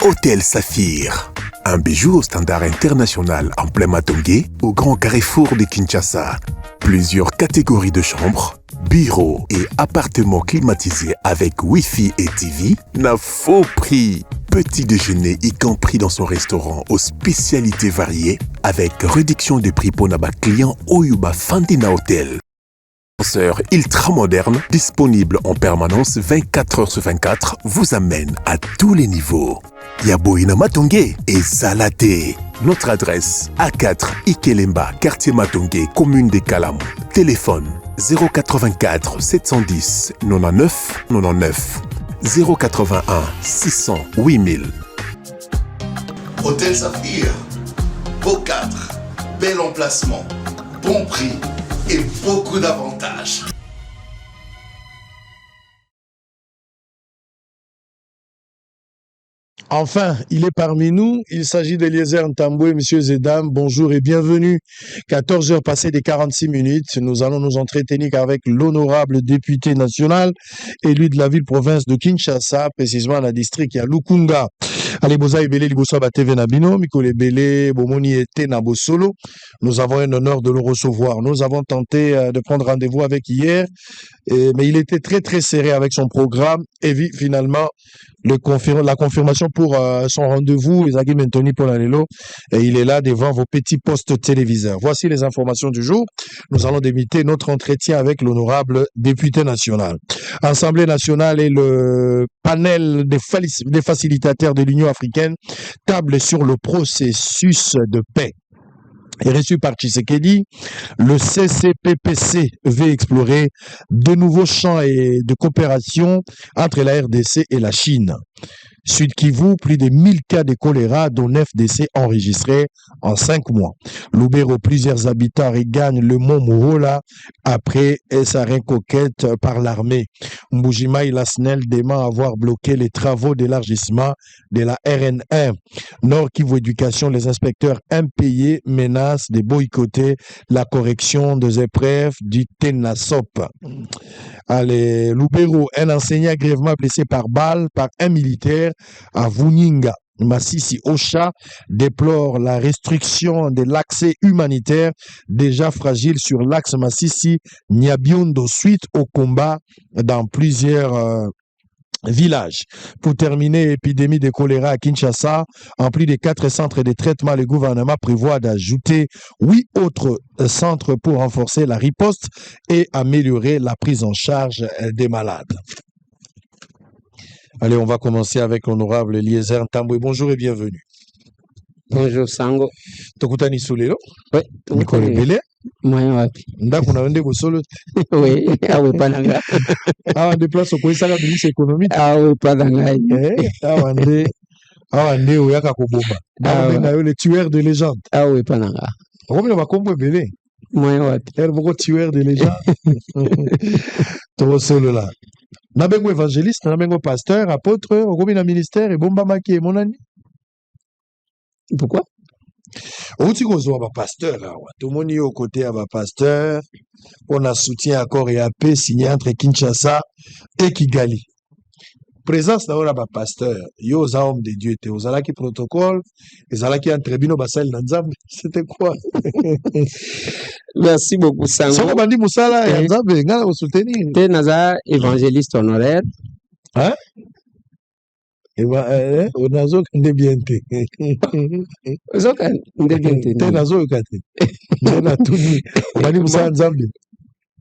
Hôtel Saphir. Un bijou au standard international en plein Matongé, au grand carrefour de Kinshasa. Plusieurs catégories de chambres, bureaux et appartements climatisés avec Wi-Fi et TV n'a faux prix. Petit déjeuner y compris dans son restaurant aux spécialités variées avec réduction de prix pour naba client Oyuba Fandina Hotel. Ascenseur ultra moderne, disponible en permanence 24 heures sur 24, vous amène à tous les niveaux. Yaboina Matongé et Zalaté. Notre adresse A4 Ikelemba, quartier Matongé, commune des Kalam. Téléphone 084 710 99 99 081 600 8000. Hôtel Saphir, beau cadre, bel emplacement, bon prix et beaucoup d'avantages. Enfin, il est parmi nous. Il s'agit d'Eliezer Ntambwe, messieurs et dames. Bonjour et bienvenue. 14 heures passées des 46 minutes. Nous allons nous entretenir avec l'honorable député national, élu de la ville-province de Kinshasa, précisément dans le district, il y a Lukunga. Allez, Boza Ebele, Liboso Bateve Nabino, Mikole Bele, Bomoni Ete Nabosolo. Nous avons un honneur de le recevoir. Nous avons tenté de prendre rendez-vous avec hier, mais il était très très serré avec son programme et finalement la confirmation pour son rendez-vous, Isaki Mentoni Polanelo, et il est là devant vos petits postes téléviseurs. Voici les informations du jour. Nous allons débuter notre entretien avec l'honorable député national. Assemblée nationale et le panel des facilitateurs de l'Union africaine table sur le processus de paix. Est reçu par Tshisekedi, le CCPPC veut explorer de nouveaux champs de coopération entre la RDC et la Chine. Sud Kivu, plus de 1000 cas de choléra, dont 9 décès enregistrés en 5 mois. Loubero, plusieurs habitants regagnent le mont Mourola après sa reconquête par l'armée. Mbujima Ilasnel dément avoir bloqué les travaux d'élargissement de la RN1. Nord Kivu Éducation, les inspecteurs impayés menacent de boycotter la correction des épreuves du TENASOP. Allez, Loubero, un enseignant grièvement blessé par balle par un militaire à Vuninga. Massissi Ocha déplore la restriction de l'accès humanitaire déjà fragile sur l'axe Massissi-Nyabiondo suite au combat dans plusieurs villages. Pour terminer, épidémie de choléra à Kinshasa, en plus des 4 centres de traitement, le gouvernement prévoit d'ajouter 8 autres centres pour renforcer la riposte et améliorer la prise en charge des malades. Allez, on va commencer avec l'honorable Eliezer Ntambwe. Bonjour et bienvenue. Bonjour Sango. Tokutani Soulelo. Oui. Mikole Bele. Moi wapi. Ndako na wende solo. Oui, awe pananga. Ah, de place au koisa la ministre économique. Awe pananga. Awande oyaka kobomba. Na yo le tueur de légende. Awe pananga. Romi va kombo Bele. Moi wapi. Elle beaucoup tueur de légende. Tout solo là. Nabengo évangéliste, nabengo pasteur, apôtre, romi na ministère et bomba maki mon ami. Pourquoi? Outi kozwa ba pasteur awa. Tout le monde est aux côtés à ba pasteur. On a soutien accord et paix signé entre Kinshasa et Kigali. Présence na ba pasteur, yo za homme de Dieu te ozalaki protocole, ezalaki entre bino basali na Nzambe. C'était quoi? Merci beaucoup Sango. Soko bandi musala ya Nzambe ngala ko soutenir. Te naza évangéliste honoraire. Hein? Onazo kende bien te. Zoka ndegente. Te nazo kate. Na tuni. Bandi musala Nzambe.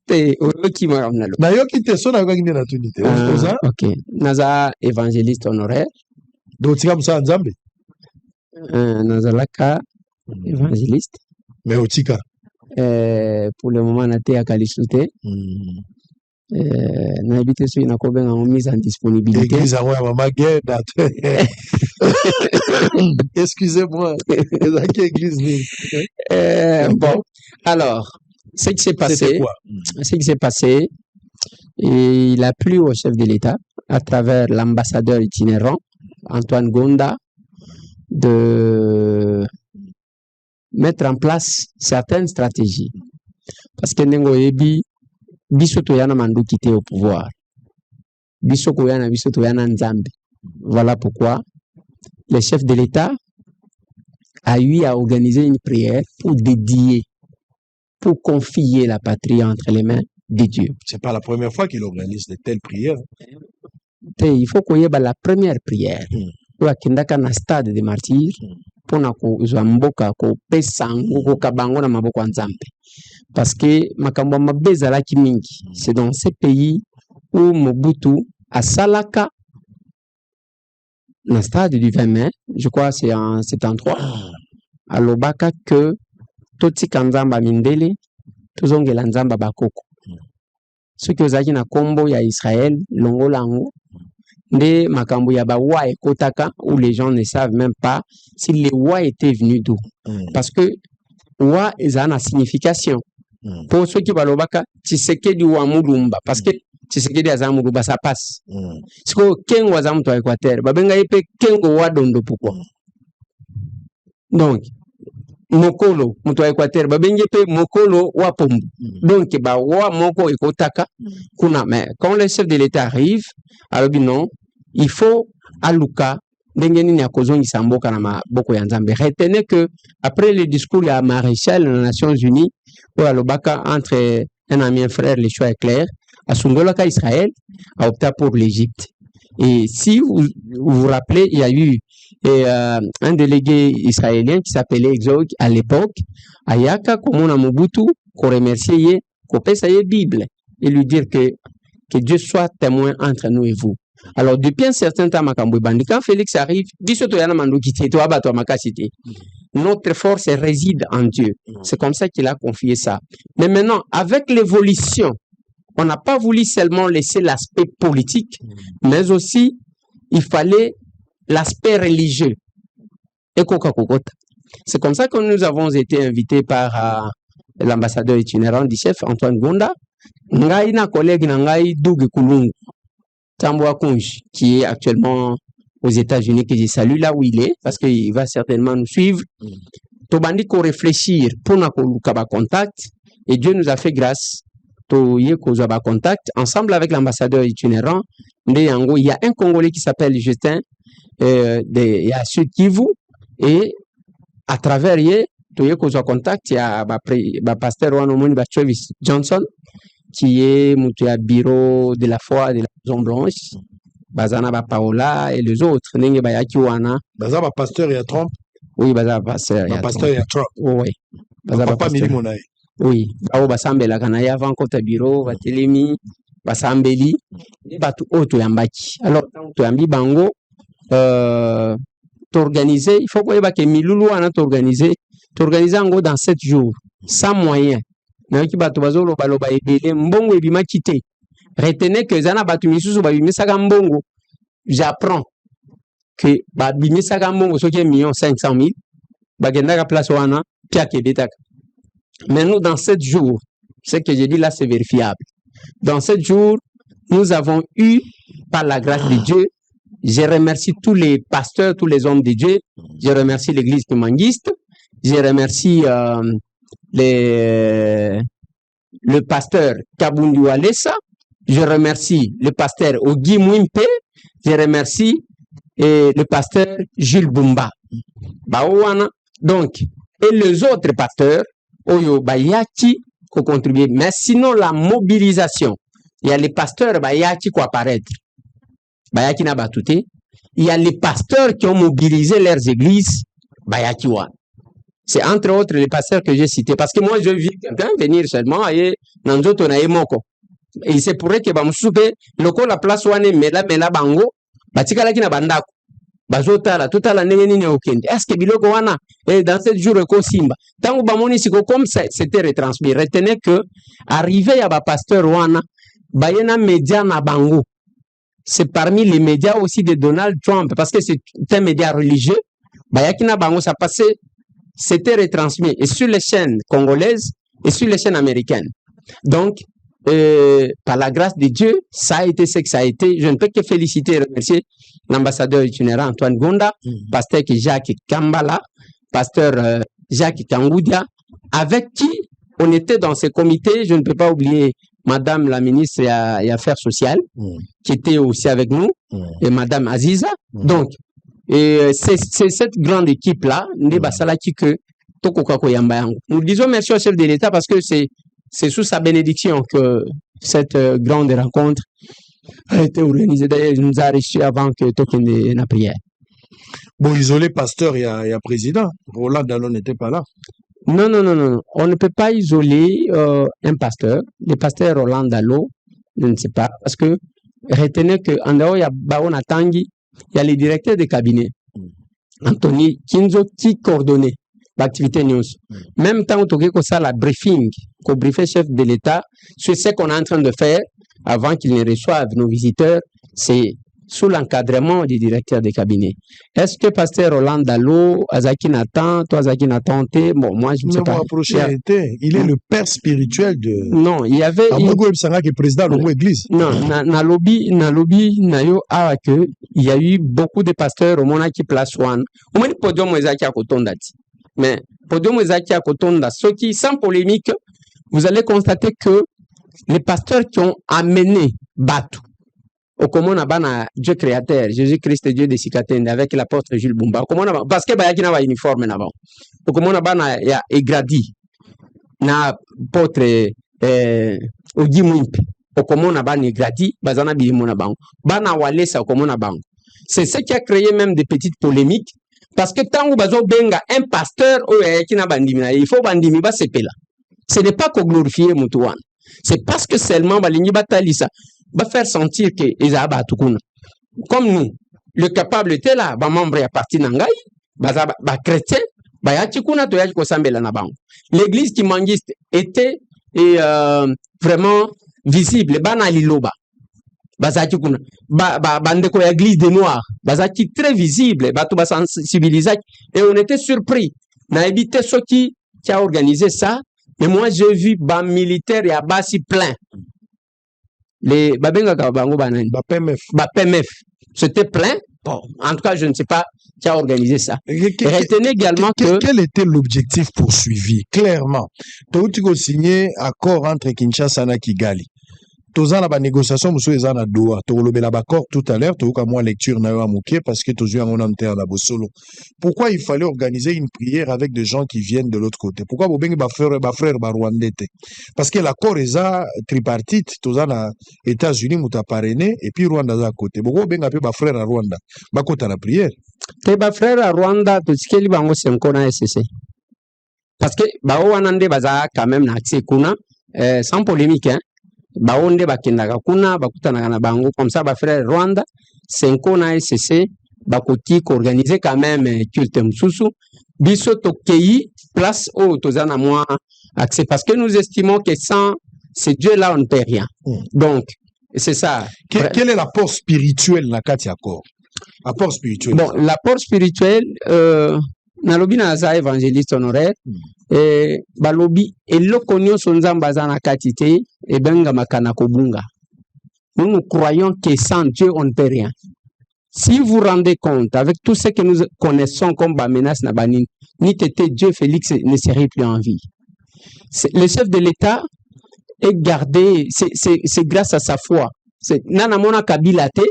Te oyoki maramnalo. Na yoki te so na nginde na tuni te. Oza? OK. Naza évangéliste honoraire. Do tika musala Nzambe. Nazalaka évangéliste. Mais otika. Pour le moment naté à Kalisute. Na habité sur une coben en mise en disponibilité. Église à maman guerre. Excusez-moi. Église. Bon, alors, ce qui s'est passé, il a plu au chef de l'État, à travers l'ambassadeur itinérant, Antoine Gonda, de mettre en place certaines stratégies. Parce que Nengo Ebi, Bisoto Yana Mandou quitté au pouvoir. Bisoko Yana Nzambe. Voilà pourquoi le chef de l'État a eu à organiser une prière pour dédier, pour confier la patrie entre les mains de Dieu. C'est pas la première fois qu'il organise de telles prières. Il faut qu'on y ait la première prière. Où akendaka na stade de martyr pour na kozwa mboka ko pesa ngo kabango na maboko ya Nzambe. Parce que makambo mabe ezalaki mingi. C'est dans ces pays où Mobutu asalaka na stade du 20 mai, je crois c'est en 73, alobaka que totika Nzamba mindele tozongela Nzamba bakoko. Soki ozalaki na kombo ya Israël longola yango nde makambo ya bawa ekotaka où les gens ne savent même pas si les wa étaient venus d'où. Parce que wa eza na signification. Pour ceux qui balobaka Tshisekedi wa mulumba parce que Tshisekedi aza mulumba ça passe. Siko kengo aza mtu wa Equateur babenga yepe kengo wa dondo pourquoi. Donc mokolo mtu wa Equateur babenga yepe mokolo wa pombo. Donc ba wa moko ekotaka kuna mais quand le chef de l'État arrive alors non il faut aluka ndengeni ya kozongisa mboka na maboko ya Nzambe. Retenez que après le discours à Maréchal des Nations Unies pour alobaka entre un ami et un frère le choix est clair à Sundolaka Israël a opté pour l'Égypte. Et si vous vous rappelez il y a eu un délégué israélien qui s'appelait Exog à l'époque ayaka komona Mobutu ko remercier ko pesa ye Bible et lui dire que Dieu soit témoin entre nous et vous. Alors, depuis un certain temps, quand Félix arrive, notre force réside en Dieu. C'est comme ça qu'il a confié ça. Mais maintenant, avec l'évolution, on n'a pas voulu seulement laisser l'aspect politique, mais aussi, il fallait l'aspect religieux. C'est comme ça que nous avons été invités par l'ambassadeur itinérant du chef, Antoine Gonda, ngai na collègue na ngai Doug Kulungu. Tamboa Kunj, qui est actuellement aux États-Unis, que je salue là où il est, parce qu'il va certainement nous suivre. Tobandi ko réfléchir pour na koluka contact, et Dieu nous a fait grâce. Toye koza ba contact ensemble avec l'ambassadeur itinérant. Il y a un Congolais qui s'appelle Justin, il y a Sud Kivu, et à travers ye toye koza contact, il y a ba pasteur Wanomoni ba Travis Johnson, qui est Moutia Bureau de la foi de la Maison Blanche, Bazana ba Paola et les autres. Nenge ba Yakiwana. Bazaba pasteur et à Trump. Oui, Bazaba pasteur. Pasteur et à Trump. Oui. Bazaba pas Mili Monaï. Oui. Bao Basambela Kanaya avant Kota Bureau, Batelemi, Basambeli, Batu Oto Yambaki. Alors, Toyambi Bango, t'organiser, il faut que Milulu en a t'organiser en gros dans 7 jours, sans moyens. Retenez que Zana Batumisusu Babimisaka Mbongo. J'apprends que Babimisaka Mbongo, ce qui est 1,5 million, Bagendaka place Wana, Pia Kebetaka. Mais nous, dans 7 jours, ce que j'ai dit là, c'est vérifiable. Dans 7 jours, nous avons eu, par la grâce de Dieu, je remercie tous les pasteurs, tous les hommes de Dieu, je remercie l'église kimangiste, je remercie le pasteur Kabundu Alessa, je remercie le pasteur Ogi Mwimpe, je remercie le pasteur Jules Bumba. Donc, et les autres pasteurs, Oyo Bayaki, qui ont contribué. Mais sinon, la mobilisation, il y a les pasteurs Bayaki qui apparaître. Bayaki n'a pas tout. Il y a les pasteurs qui ont mobilisé leurs églises, Bayaki Wan. C'est entre autres les pasteurs que j'ai cités. Parce que moi, je vis quelqu'un venir seulement et Nanzoto na Emoko. Et c'est pour que Bamsupe, loko la place wane mela bango, batika la kina bandako. Bazota la toute la neni okende. Est-ce que biloko wana et dans 7 jours ko simba. Tango bamoni siko comme ça c'était retransmis. Retenez que arrivé à ba pasteur wana, bayena média na bango. C'est parmi les médias aussi de Donald Trump parce que c'est un média religieux. Bayakina bango ça passait, c'était retransmis et sur les chaînes congolaises et sur les chaînes américaines. Donc par la grâce de Dieu, ça a été ce que ça a été. Je ne peux que féliciter et remercier l'ambassadeur itinérant Antoine Gonda, pasteur Jacques Kambala, pasteur Jacques Kangoudia, avec qui on était dans ce comité. Je ne peux pas oublier Madame la ministre des Affaires sociales, qui était aussi avec nous, et Madame Aziza. Donc, Et c'est cette grande équipe-là, nous disons merci au chef de l'État parce que c'est sous sa bénédiction que cette grande rencontre a été organisée. D'ailleurs, il nous a reçus avant que Token la prière. Bon, isolé pasteur, il y a président. Roland Dallon n'était pas là. Non. On ne peut pas isoler un pasteur. Le pasteur Roland Dallon, je ne sais pas. Parce que retenez qu'en dehors, il y a Baona Tanguy, il y a les directeurs de cabinet. Anthony Kinzo qui coordonnait l'activité news. Même temps, on a ça la briefing, qu'on briefait chef de l'État sur ce qu'on est en train de faire avant qu'il ne reçoive nos visiteurs. C'est sous l'encadrement du directeur de cabinet. Est-ce que pasteur Roland Dallon, Azaki Nathan, toi Azaki Nathan, bon, moi je ne sais pas. Il est le père spirituel de. Non, il y avait. Amogo Ebsanga qui est président de l'église. Non, Nalobi, Nayo, il y a eu beaucoup de pasteurs au Mona qui place one. Au moins, podium Ezaki à Kotondati. Mais podium Ezaki à Kotonda, ceux qui, sans polémique, vous allez constater que les pasteurs qui ont amené Batu, au comment on Dieu créateur, Jésus-Christ, Dieu de Sikatende, avec l'apôtre Jules Bumba, parce que Bayaki n'a pas uniforme là-bas. Au comment on a Egradi, na apôtre Ogi Mwimpi, au comment on a Egradi, Bazana Bilimona Bango, Bana Walesa, au comment on a Bango. C'est ce qui a créé même des petites polémiques, parce que tant que Bazo Benga, un pasteur, il faut bandimi, c'est là. Ce n'est pas qu'on glorifie Moutouan. C'est parce que seulement Baligni Batalisa va faire sentir que Ezaba Tukuna. Comme nous, le capable était là, membre à partir d'Angaï, chrétien, l'église qui mangiste était vraiment visible, banaliloba. Bazaki kuna bandeko ya église des noirs bazaki très visible bato ba sensibilisé et on était surpris na évité ceux qui a organisé ça. Mais moi, j'ai vu bas militaires et à basi plein. Les Babenga Kabango Banan. PMF. C'était plein. Bon, en tout cas, je ne sais pas qui a organisé ça. Retenez également que. Quel était l'objectif poursuivi? Clairement. Tu as signé accord entre Kinshasa et Kigali. Toza la négociation, monsieur Ezana Doha. Tu as l'accord tout à l'heure. Tu as moi lecture na Mouké parce que tu as un terre là solo. Pourquoi il fallait organiser une prière avec des gens qui viennent de l'autre côté? Pourquoi vous avez frère Rwandais? Parce que l'accord est tripartite. Tu as les États-Unis qui ont parrainé et puis Rwanda à côté. Pourquoi vous avez frère à Rwanda? Bakota la prière. Tes frère à Rwanda, tu sais qu'il va aussi encore na SCC. Parce que Baouanande baza quand même na kuna sans polémique hein. Baonde bakendaka kuna bakutanaka na bango comme ça ba frère Rwanda senko na SCC bakoti organiser quand même culte msusu biso tokei place au tozana moi accès parce que nous estimons que sans ces dieux là on ne peut rien. Donc c'est ça. Quel est l'apport spirituel na kati accord? Apport spirituel. Bon, l'apport spirituel nalobi na za évangéliste honoraire et balobi eloko nyonso nzamba za na katite et benga makana kobunga. Nous croyons que sans Dieu on ne peut rien. Si vous vous rendez compte avec tout ce que nous connaissons comme menace na banine, ni tété Dieu Félix ne serait plus en vie. Le chef de l'État est gardé, c'est grâce à sa foi. C'est nana mona Kabila te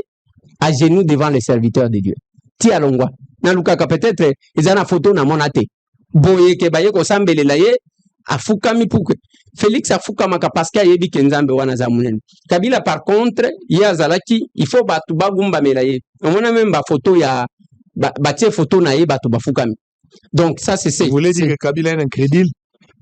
à genoux devant les serviteurs de Dieu. Ti alongwa. Nalukaka peut-être ezana photo na monate. Boye ke baye ko sambelela ye afukami puke. Félix afukamaka parce qu'il yebi kenzambe wana za munene. Kabila par contre, ya zalaki il faut batu bagumba melaye. On a même ba photo ya batie photo na ye batu bafukami. Donc ça c'est vous voulez dire que Kabila est incrédule?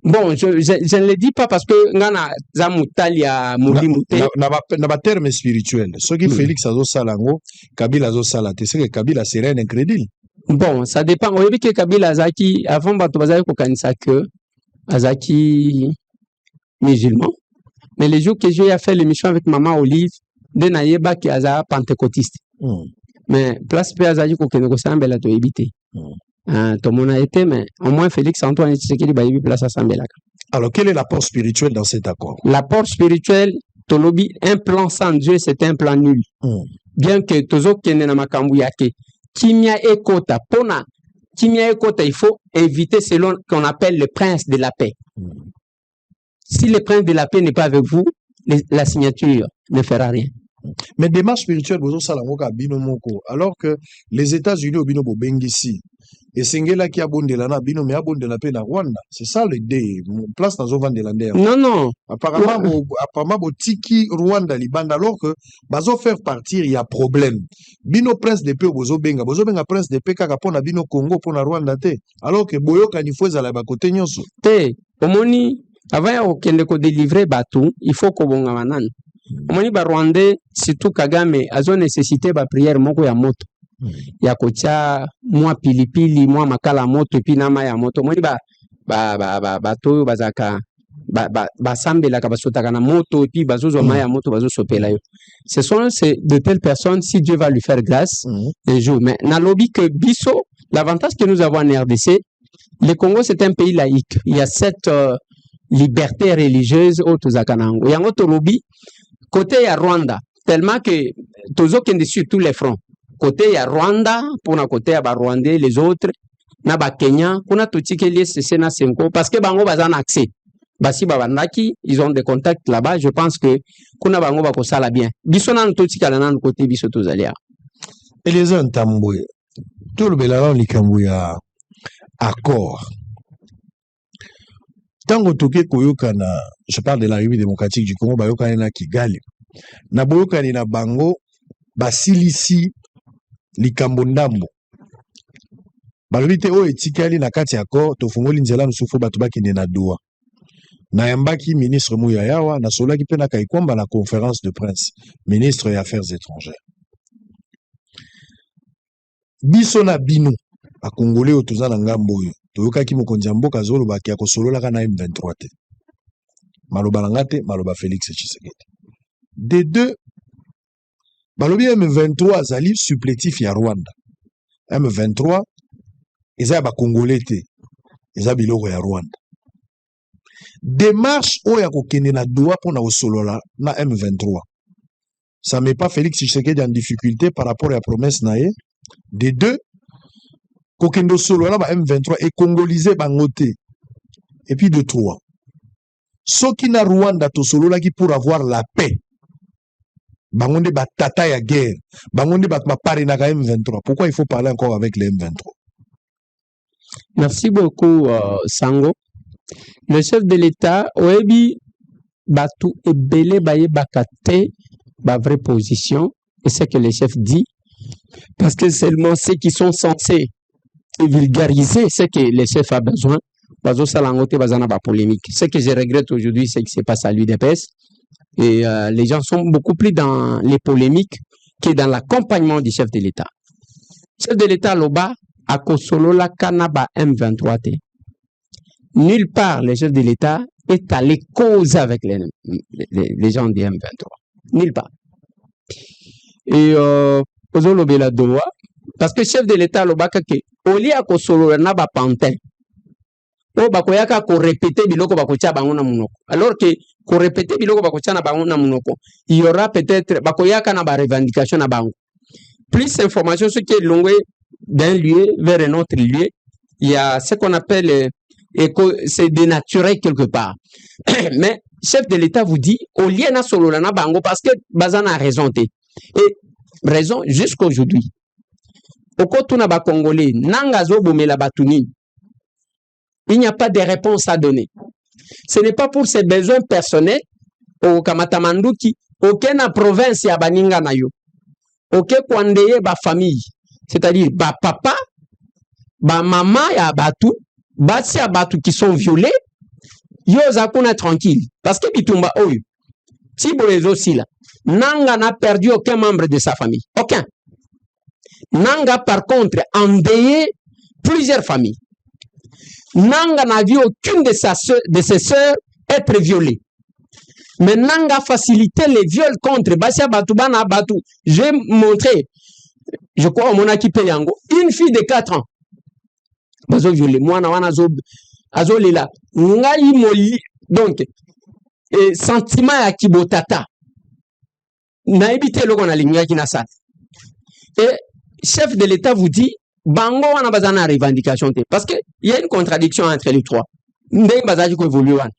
Bon, je ne le dis pas parce que ngana za mutalia mulimute na ba terme spirituel. Ce qui Félix azo salango, Kabila azo salate, c'est que Kabila serait un incrédule. Bon, ça dépend. On a vu que Kabila Azaki, avant Batoubazaï Kokanisa que Azaki musulman. Mais les jours que j'ai fait l'émission avec Maman Olive, de Naïeba qui Aza pentecôtiste. Mais place P Azaki Kokanikosambe la to éviter. Tout le monde a été, mais au moins Félix Antoine Tshisekedi va y place à Sambelaka. Alors, quel est l'apport spirituel dans cet accord? L'apport spirituel, Tolobi, un plan sans Dieu, c'est un plan nul. Bien que Tozo Kenena Makambu Yake, Kimia Ekota, Pona, Kimia Ekota, il faut éviter selon qu'on appelle le prince de la paix. Si le prince de la paix n'est pas avec vous, la signature ne fera rien. Mais démarche spirituelle, bozo salangoka bino moko. Alors que les États-Unis au bino bobengisi. Et singela qui abondela na bino mais abondela pe na Rwanda. C'est ça le dé. Place dans Zovan de l'Ander. Non, non. Apparemment, tiki Rwanda libanda. Alors que bazo faire partir, il y a problème. Bino prince de paix bozo benga. Bozo benga prince de paix kaka pona bino Congo pona Rwanda te. Alors que boyo kanifweza la bakote nyonso. Te, omoni, avant ya okende ko délivrer batu, il faut ko bonga manani. Omoni ba Rwandais, surtout Kagame, azo nécessité ba prière moko ya moto. Ya kotia mwa pilipili, mwa makala moto, et puis nama ya moto. Omoni ba toyo bazaka, ba sambela ka basotaka na moto, et puis bazozo ma ya moto, bazo sopela yo. Ce sont de telles personnes, si Dieu va lui faire grâce, un jour. Mais na lobby que biso, l'avantage que nous avons en RDC, le Congo c'est un pays laïque. Il y a cette liberté religieuse au Tozakanango. Il y a un autre lobby, côté il y a Rwanda, tellement que Tozo kende sur tous les fronts. Côté il y a Rwanda, pour un côté il y a Rwandais, les autres, na ba Kenya, kuna totike lié c'est na Senko, parce que bango bazan accès. Basi babandaki, ils ont des contacts là-bas, je pense que kuna bango bako sala bien. Biso na totika na nan côté biso tozalia. Et les uns tamboué. Tout le belalan likambu ya accord. Tango toke koyokana, je parle de la République démocratique du Congo, bayokana na Kigali. Na boyokani na bango, basilisi likambo ndambo. Balobite o etikali na kati accord, tofungoli nzela nusufu batu bakende na doa. Na yambaki ministre Mouya Yawa, na solaki pe na kaikwamba na conférence de presse, ministre des Affaires étrangères. Biso na bino, a Congolais o toza na ngambo oyo. Toyokaki mokonzi ya mboka azolobaki akosololaka na M23 te. Maloba nanga te, maloba Félix Tshisekedi. Des deux, balobi M23 azali supplétif ya Rwanda. M23 eza ya ba Congolais te, eza biloko ya Rwanda. Démarche oyo akokende na doa pona osolola na M23. Ça met pas Félix Tshisekedi en difficulté par rapport à la promesse nae. Des deux, kokendo solola ba M23 et congolais bangote. Et puis de trois. Soki na Rwanda to solola ki pour avoir la paix. Bangonde ba tata ya guerre. Bangonde ba pare na M23. Pourquoi il faut parler encore avec les M23? Merci beaucoup, Sango. Le chef de l'État, Oebi, Batu et Belé Baye Bakate, ba vraie position, et c'est ce que le chef dit, parce que seulement ceux qui sont censés vulgariser ce que le chef a besoin, bazo salangote bazana ba polémique. Ce que je regrette aujourd'hui, c'est que c'est pas à l'UDPS, et les gens sont beaucoup plus dans les polémiques que dans l'accompagnement du chef de l'État. Le chef de l'État, Loba, a Kosolo la Kanaba M23 T. Nulle part, le chef de l'État est allé causer avec les gens du M23. Nulle part. Et parce que le chef de l'État, au lieu de solo na ba pantin, o bakoyaka ko répéter biloko bakotia bango na munoko. Alors que ko répéter biloko bakotia na bango na munoko, il y aura peut-être bakoyaka na ba revendication na bango. Plus d'informations sur qui est longué d'un lieu vers un autre lieu, il y a ce qu'on appelle c'est dénaturé quelque part. Mais chef de l'État vous dit, au lieu na solo na bango parce que bazana a raison te. Et raison jusqu'à aujourd'hui. Au côté na ba Congolais, nanga zo bomela batuni. Il n'y a pas de réponse à donner. Ce n'est pas pour ses besoins personnels au Kamatamanduki, aucune province ya baninga na yo. Aucun kwandeye ba famille, c'est-à-dire ba papa, ba maman ya batu, basi ya batu qui sont violés, yo zakuna tranquille parce que bitumba oyo. Si bolezo sila, nanga n'a perdu aucun membre de sa famille, aucun. Nanga par contre endeuillé plusieurs familles. Nanga n'a vu aucune de ses sœurs être violée. Mais Nanga facilité les viols contre Basia Batubana Batu. J'ai montré, je crois, au Monaki Peyango, une fille de 4 ans. Bazo violé. Moi, na azo lila. Ngai moli. Donc, sentiment ya kibotata. Na évité le qu'on a ligné qui n'a ça. Et chef de l'État vous dit, Bango wana bazana revendication te. Parce que il y a une contradiction entre les trois. Ndeng bazaji ko évolue wana.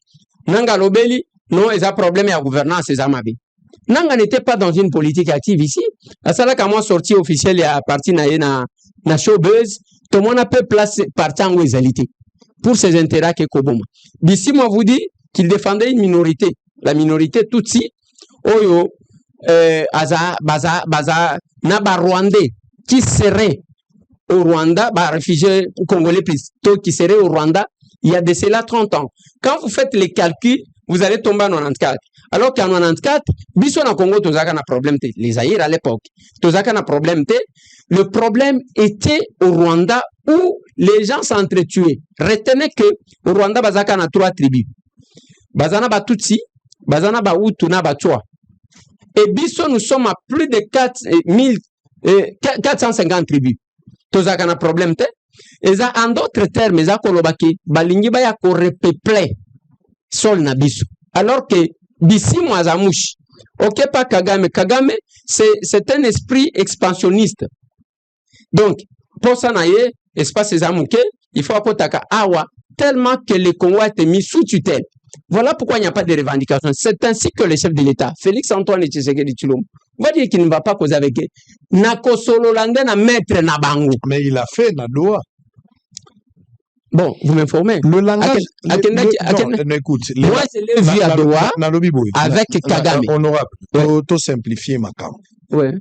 Nanga lobeli, non, ils ont problème à gouvernance, ils ont mabi. Nanga n'était pas dans une politique active ici. À ça là, quand moi sorti officiel, il y a parti na showbuzz, tout le monde a peu place parti en égalité pour ses intérêts que Koboma. D'ici, moi vous dis qu'il défendait une minorité, la minorité Tutsi, Oyo, baza, naba Rwandais, qui serait au Rwanda, réfugiés congolais plutôt, qui serait au Rwanda, il y a de cela 30 ans. Quand vous faites les calculs, vous allez tomber en 94. Alors qu'en 94, biso na Congo, tozaka na problème te. Les Zaïre à l'époque, tozaka na problème te. Le problème était au Rwanda où les gens s'entretuaient. Retenez que au Rwanda, bazaka na 3 tribus. Bazana ba Tutsi, bazana ba Hutu na ba Tchwa. Et biso, nous sommes à plus de 450 tribus. Tozaka na problème te. Et ça, en d'autres termes, ça kolobaki, balingi ba ya ko repeuple sol na biso. Alors que d'ici moi Zamouche, ok pas Kagame, Kagame c'est un esprit expansionniste. Donc pour ça naie espace Zamouke, il faut apporter awa tellement que le Congo a été mis sous tutelle. Voilà pourquoi il n'y a pas de revendication. C'est ainsi que le chef de l'État, Félix Antoine Tshisekedi Tshilombo, va dire qu'il ne va pas causer avec eux. Nako Sololande na maître na bango. Mais il a fait na Doha. Bon, vous m'informez. Le langage. Écoute. Moi, je l'ai vu à Doha avec Kagame. Honorable. Auto simplifier ma camp. Ouais.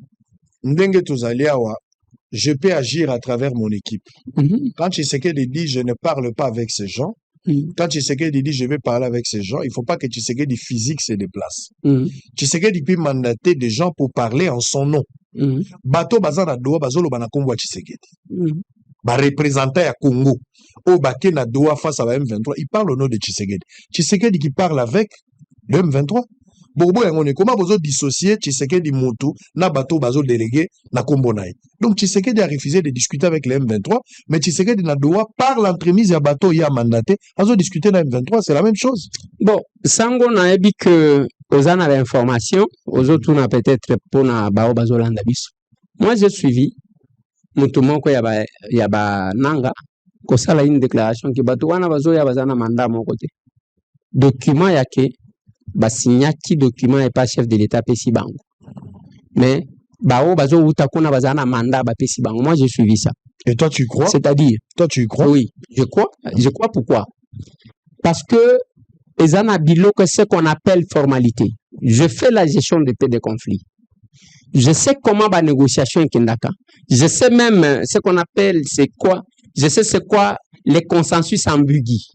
Ndenge Tozaliawa, je peux agir à travers mon équipe. Quand Tshisekedi dit je ne parle pas avec ces gens, quand Tshisekedi dit je vais parler avec ces gens, il ne faut pas que Tshisekedi physique se déplace. Tshisekedi peut mandater des gens pour parler en son nom. Bato bazana Doha bazolo banakombo Tshisekedi. Représentant à Congo, au Baké na Doha face à la M23, il parle au nom de Tshisekedi. Tshisekedi qui parle avec le M23. Bobo Yangone, comment vous dissocier Tshisekedi Moutou, na bateau bazo délégué, na Kombonaï. Donc Tshisekedi a refusé de discuter avec le M23, mais Tshisekedi na Doha parle entremise à bateau, il a mandaté, bazo discuter na M23, c'est la même chose. Bon, Sango na ebi que aux an l'information, aux autres on a peut-être pour na bao bazo landabis. Moi j'ai suivi. Mutumoko yaba nanga kosala une déclaration ki batu wana bazo ya bazana mandat mon côté document yake basinyaki document et pas chef de l'état pesi bango mais bao bazo utakuna bazana mandat ba pesi bango. Moi j'ai suivi ça. Et toi tu crois? C'est-à-dire toi tu crois? Oui, je crois pourquoi? Parce que ezana bilo que ce qu'on appelle formalité. Je fais la gestion des paix de conflits. Je sais comment la négociation est Kendaka. Je sais même ce qu'on appelle, c'est quoi. Je sais c'est quoi les consensus ambigus.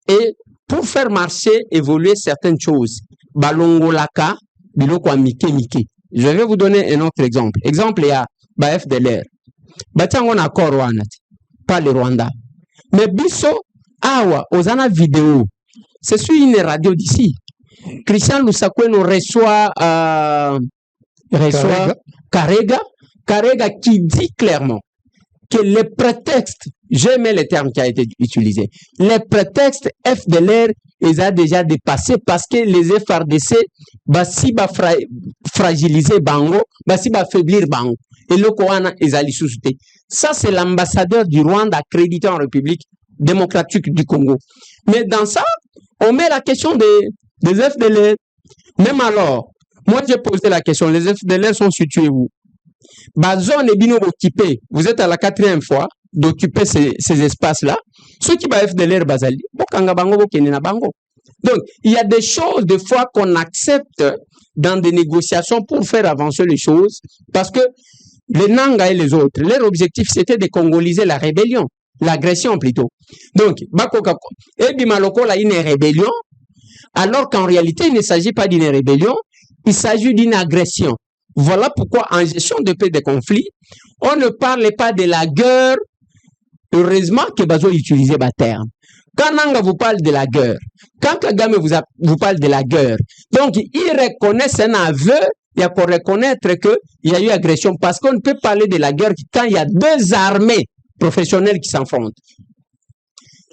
Et pour faire marcher, évoluer certaines choses, balongolaka, biloko mike. Je vais vous donner un autre exemple. Exemple, il y a FDLR. Batiango na accord wana, pas le Rwanda. Mais biso, awa, ozana vidéo. C'est sur une radio d'ici. Christian Lusakwe nous reçoit Karega qui dit clairement que les prétextes, j'aimais le terme qui a été utilisé, les prétextes FDLR, ils ont déjà dépassé parce que les FRDC, si fragiliser Bango, si affaiblir Bango, et le Koana, ils allaient sous-souter. Ça, c'est l'ambassadeur du Rwanda accrédité en République démocratique du Congo. Mais dans ça, on met la question des FDLR. Même alors, moi, j'ai posé la question, les FDLR sont situés où? Zone est bien occupée. Vous êtes à la 4e fois d'occuper ces espaces-là. Ceux qui va FDLR Bazali, donc, il y a des choses, des fois, qu'on accepte dans des négociations pour faire avancer les choses, parce que les Nanga et les autres, leur objectif, c'était de congoliser la rébellion, l'agression plutôt. Donc, et Bimaloko, là, une rébellion, alors qu'en réalité, il ne s'agit pas d'une rébellion, il s'agit d'une agression. Voilà pourquoi, en gestion de paix de conflit, on ne parle pas de la guerre. Heureusement que Bazo utilisait le terme. Quand Nanga vous parle de la guerre, quand Kagame vous parle de la guerre, donc il reconnaît, c'est un aveu, il y a pour reconnaître qu'il y a eu agression, parce qu'on ne peut parler de la guerre quand il y a deux armées professionnelles qui s'affrontent.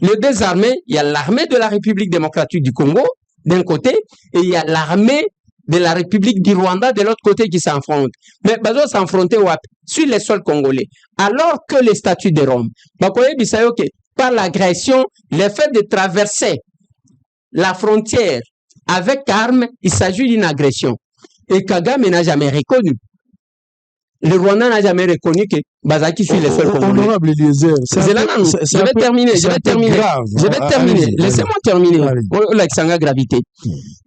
Les deux armées, il y a l'armée de la République démocratique du Congo, d'un côté, et il y a l'armée de la République du Rwanda de l'autre côté qui s'affrontent. Mais Bazo s'affrontait sur les sols congolais. Alors que les statuts de Rome, par l'agression, le fait de traverser la frontière avec armes, il s'agit d'une agression. Et Kagame n'a jamais reconnu. Le Rwanda n'a jamais reconnu que Bazaki suit les seuls Congolais. Honorable Eliezer, Je vais terminer. Laissez-moi terminer. L'accent gravité.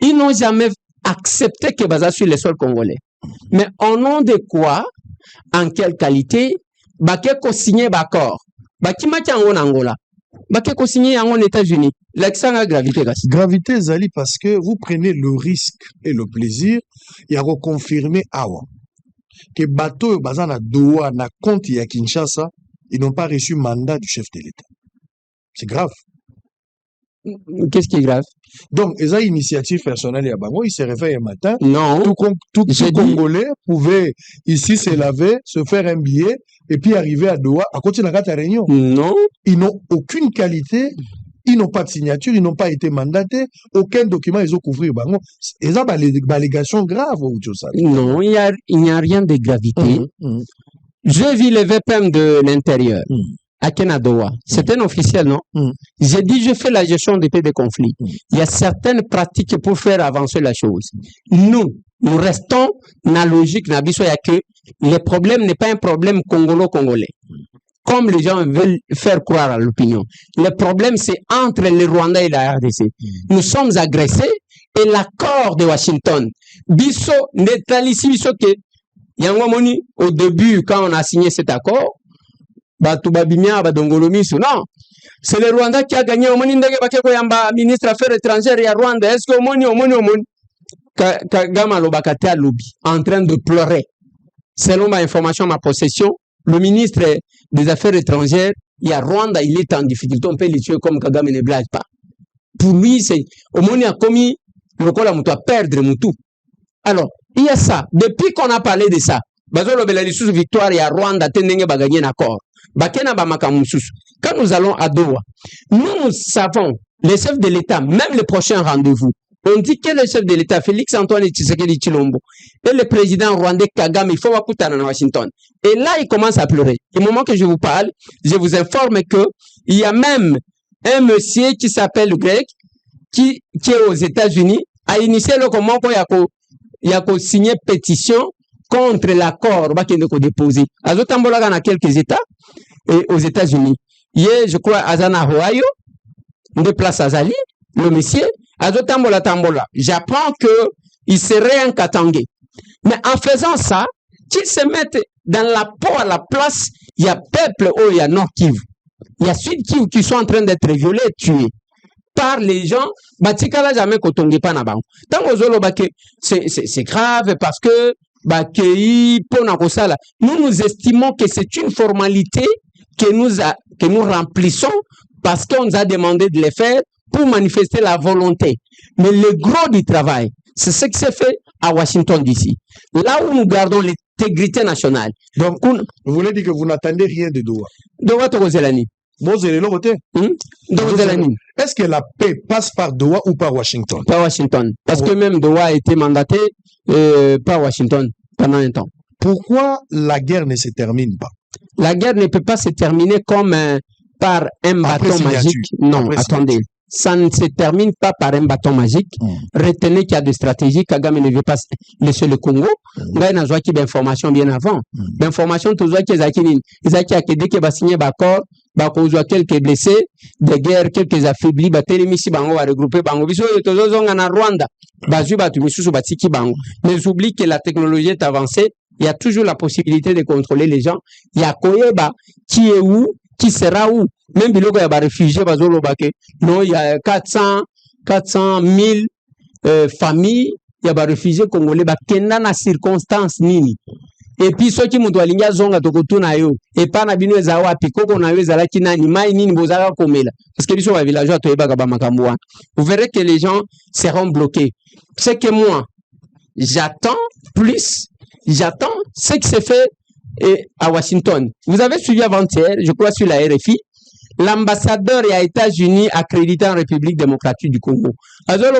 Ils n'ont jamais accepté que Bazaki suit les seuls Congolais. Mais au nom de quoi, en quelle qualité, Bakeko signé d'accord. Bakimaki en Angola. Bakeko signé en États-Unis. L'accent à gravité. Gravité, Zali, parce que vous prenez le risque et le plaisir, il y a reconfirmé Awa. Que bateau bazana Doha na compte à Kinshasa, ils n'ont pas reçu mandat du chef de l'État. C'est grave. Qu'est-ce qui est grave? Donc, ils ont une initiative personnelle à Bango, ils se réveillent un matin. Non. Tout Congolais pouvait ici se laver, se faire un billet et puis arriver à Doha à côté de la réunion. Non. Ils n'ont aucune qualité. Ils n'ont pas de signature, ils n'ont pas été mandatés, aucun document ils ont couvert. Ils ont des allégations graves. Non, il n'y a rien de gravité. J'ai vu le VPM de l'intérieur à Kenadoa. C'est un officiel, non? J'ai dit, je fais la gestion des paix des conflits. Il y a certaines pratiques pour faire avancer la chose. Nous restons dans la logique, que le problème n'est pas un problème congolo-congolais. Comme les gens veulent faire croire à l'opinion. Le problème, c'est entre le Rwanda et la RDC. Nous sommes agressés et l'accord de Washington. Biso, neutralisi biso ke, yangwamoni, au début, quand on a signé cet accord, Batubabimia, Badongolomisu, non. C'est le Rwanda qui a gagné. Omoni ndege bakeko yamba ministre affaires étrangères ya Rwanda. Est-ce que omoni. Kagame Lobakate à lobby, en train de pleurer. Selon ma information, ma possession, le ministre des Affaires étrangères, il y a Rwanda, il est en difficulté. On peut le tuer comme Kagame ne blague pas. Pour lui, c'est au moins il a commis le col à perdre Moutou. Alors, il y a ça. Depuis qu'on a parlé de ça, Bazolo Belarissous victoire, il y a Rwanda, Tenenge va gagner un accord. Bakena Bamakamousous. Quand nous allons à Doha, nous savons, les chefs de l'État, même le prochain rendez-vous, on dit que le chef de l'État, Félix Antoine Tshisekedi Tshilombo, et le président rwandais Kagame, il faut Wakutana à Washington. Et là, il commence à pleurer. Au moment que je vous parle, je vous informe que il y a même un monsieur qui s'appelle Greg, qui est aux États-Unis, a initié le comment il y a signé pétition contre l'accord qu'il a déposé. Azotambola dans quelques États, et aux États-Unis. Hier, je crois, Azana Ohio, de place Azali, le monsieur, Azotambola Tambola. J'apprends qu'il serait un Katangé. Mais en faisant ça, qu'ils se mettent dans la peau à la place, il y a peuple, il y a Nord Kivu. Il y a Sud Kivu qui sont en train d'être violés, tués par les gens. Batikala jamais kotonge pa na bango. Tango zolo bake, c'est grave parce que nous estimons que c'est une formalité que nous remplissons parce qu'on nous a demandé de le faire pour manifester la volonté. Mais le gros du travail, c'est ce qui s'est fait à Washington DC. Là où nous gardons l'intégrité nationale. Donc, vous voulez dire que vous n'attendez rien de Doha? Doha Togozelani. Est-ce que la paix passe par Doha ou par Washington? Par Washington. Parce que même Doha a été mandaté par Washington pendant un temps. Pourquoi la guerre ne se termine pas? La guerre ne peut pas se terminer comme par un bâton magique. Non, attendez. Ça ne se termine pas par un bâton magique. Retenez qu'il y a des stratégies. Kagame ne veut pas laisser le Congo. Là, il y a d'informations bien avant. L'information, tout ça, qu'ils ont dès qu'ils vont signer l'accord, ils ont quelques blessés, des guerres, quelques affaiblis, ils vont regrouper, Rwanda. Mais j'oublie que la technologie est avancée. Il y a toujours la possibilité de contrôler les gens. Il y a Koyeba, qui est où, qui sera où. Même biloko ya ba réfugiés bazolo bake. Non, il y a 400 000 familles, il y a ba réfugiés congolais ba kenda na circonstance nini. Et puis ceux qui mutu alinga zonga tokotuna yo et pas na bino eza wapi koko na yo ezala kinani mai nini bozala komela parce que biso ba villageois toyeba ba makambo wana. Vous verrez que les gens seront bloqués. C'est que moi j'attends ce qui s'est fait à Washington. Vous avez suivi avant-hier, je crois sur la RFI, l'ambassadeur des États-Unis accrédité en République démocratique du Congo. Alors,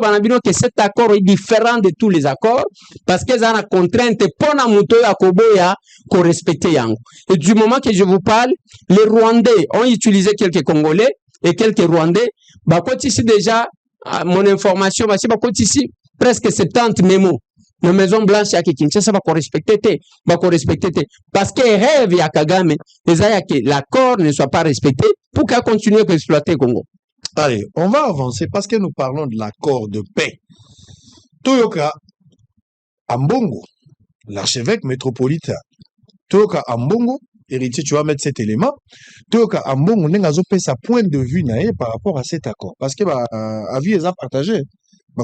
que cet accord est différent de tous les accords parce qu'ils ont la contrainte pour la moto à Koboya qu'on respecte Yango. Et du moment que je vous parle, les Rwandais ont utilisé quelques Congolais et quelques Rwandais. Bah, quand ici déjà, mon information, c'est pas ici presque 70 mémos. La Maison Blanche à Kinshasa va respecter parce que rêve à Kagame, que l'accord ne soit pas respecté pour qu'elle continue à exploiter Congo. Allez, on va avancer parce que nous parlons de l'accord de paix. Toyoka Ambongo, l'archevêque métropolitain. Toyoka Ambongo, héritier, tu vas mettre cet élément. Toyoka Ambongo n'a pas sa point de vue par rapport à cet accord. Parce que avis est partagé.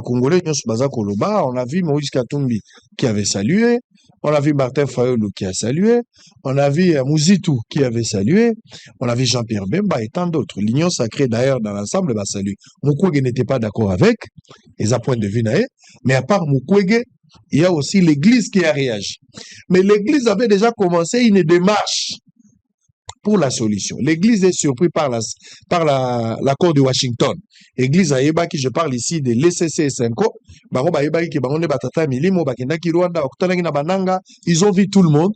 Congolais, on a vu Moïse Katumbi qui avait salué, on a vu Martin Fayulu qui a salué, on a vu Mouzitou qui avait salué, on a vu Jean-Pierre Bemba et tant d'autres. L'Union sacrée d'ailleurs dans l'ensemble va saluer. Mukwege n'était pas d'accord avec, ils ont point de vue, mais à part Mukwege, il y a aussi l'Église qui a réagi. Mais l'Église avait déjà commencé une démarche pour la solution. L'Église est surprise par l'accord de Washington. L'Église a Eba qui je parle ici de l'ECC5. Ils ont vu tout le monde.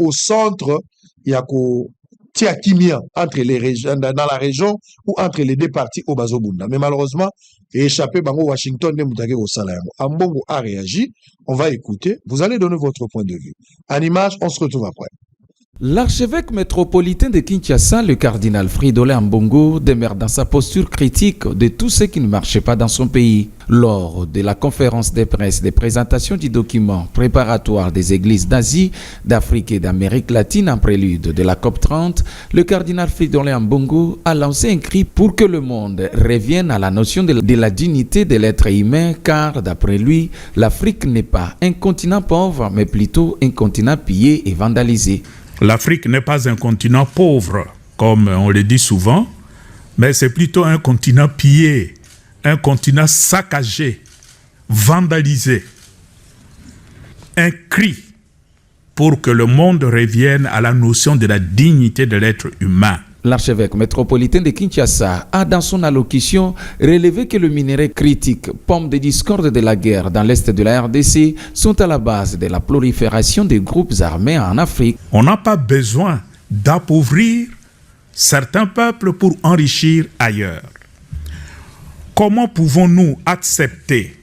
Au centre, il y a Tiakimia entre les régions, dans la région ou entre les deux parties au Bazobunda. Mais malheureusement, échappé Washington Ambongo a réagi. On va écouter. Vous allez donner votre point de vue. En image, on se retrouve après. L'archevêque métropolitain de Kinshasa, le cardinal Fridolin Ambongo, demeure dans sa posture critique de tout ce qui ne marchait pas dans son pays. Lors de la conférence de presse de présentation du document préparatoire des églises d'Asie, d'Afrique et d'Amérique latine en prélude de la COP30, le cardinal Fridolin Ambongo a lancé un cri pour que le monde revienne à la notion de la dignité de l'être humain, car d'après lui, l'Afrique n'est pas un continent pauvre, mais plutôt un continent pillé et vandalisé. L'Afrique n'est pas un continent pauvre, comme on le dit souvent, mais c'est plutôt un continent pillé, un continent saccagé, vandalisé. Un cri pour que le monde revienne à la notion de la dignité de l'être humain. L'archevêque métropolitain de Kinshasa a dans son allocution relevé que le minerai critique, pomme de discorde de la guerre dans l'est de la RDC, sont à la base de la prolifération des groupes armés en Afrique. On n'a pas besoin d'appauvrir certains peuples pour enrichir ailleurs. Comment pouvons-nous accepter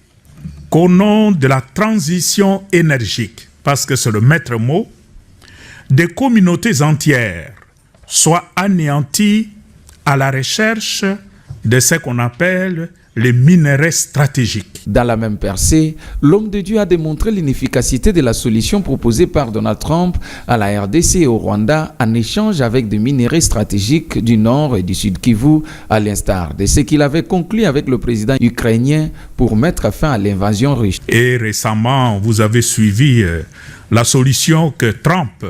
qu'au nom de la transition énergique, parce que c'est le maître mot, des communautés entières soient anéantis à la recherche de ce qu'on appelle les minerais stratégiques. Dans la même percée, l'homme de Dieu a démontré l'inefficacité de la solution proposée par Donald Trump à la RDC et au Rwanda en échange avec des minerais stratégiques du Nord et du Sud Kivu, à l'instar de ce qu'il avait conclu avec le président ukrainien pour mettre fin à l'invasion russe. Et récemment, vous avez suivi la solution que Trump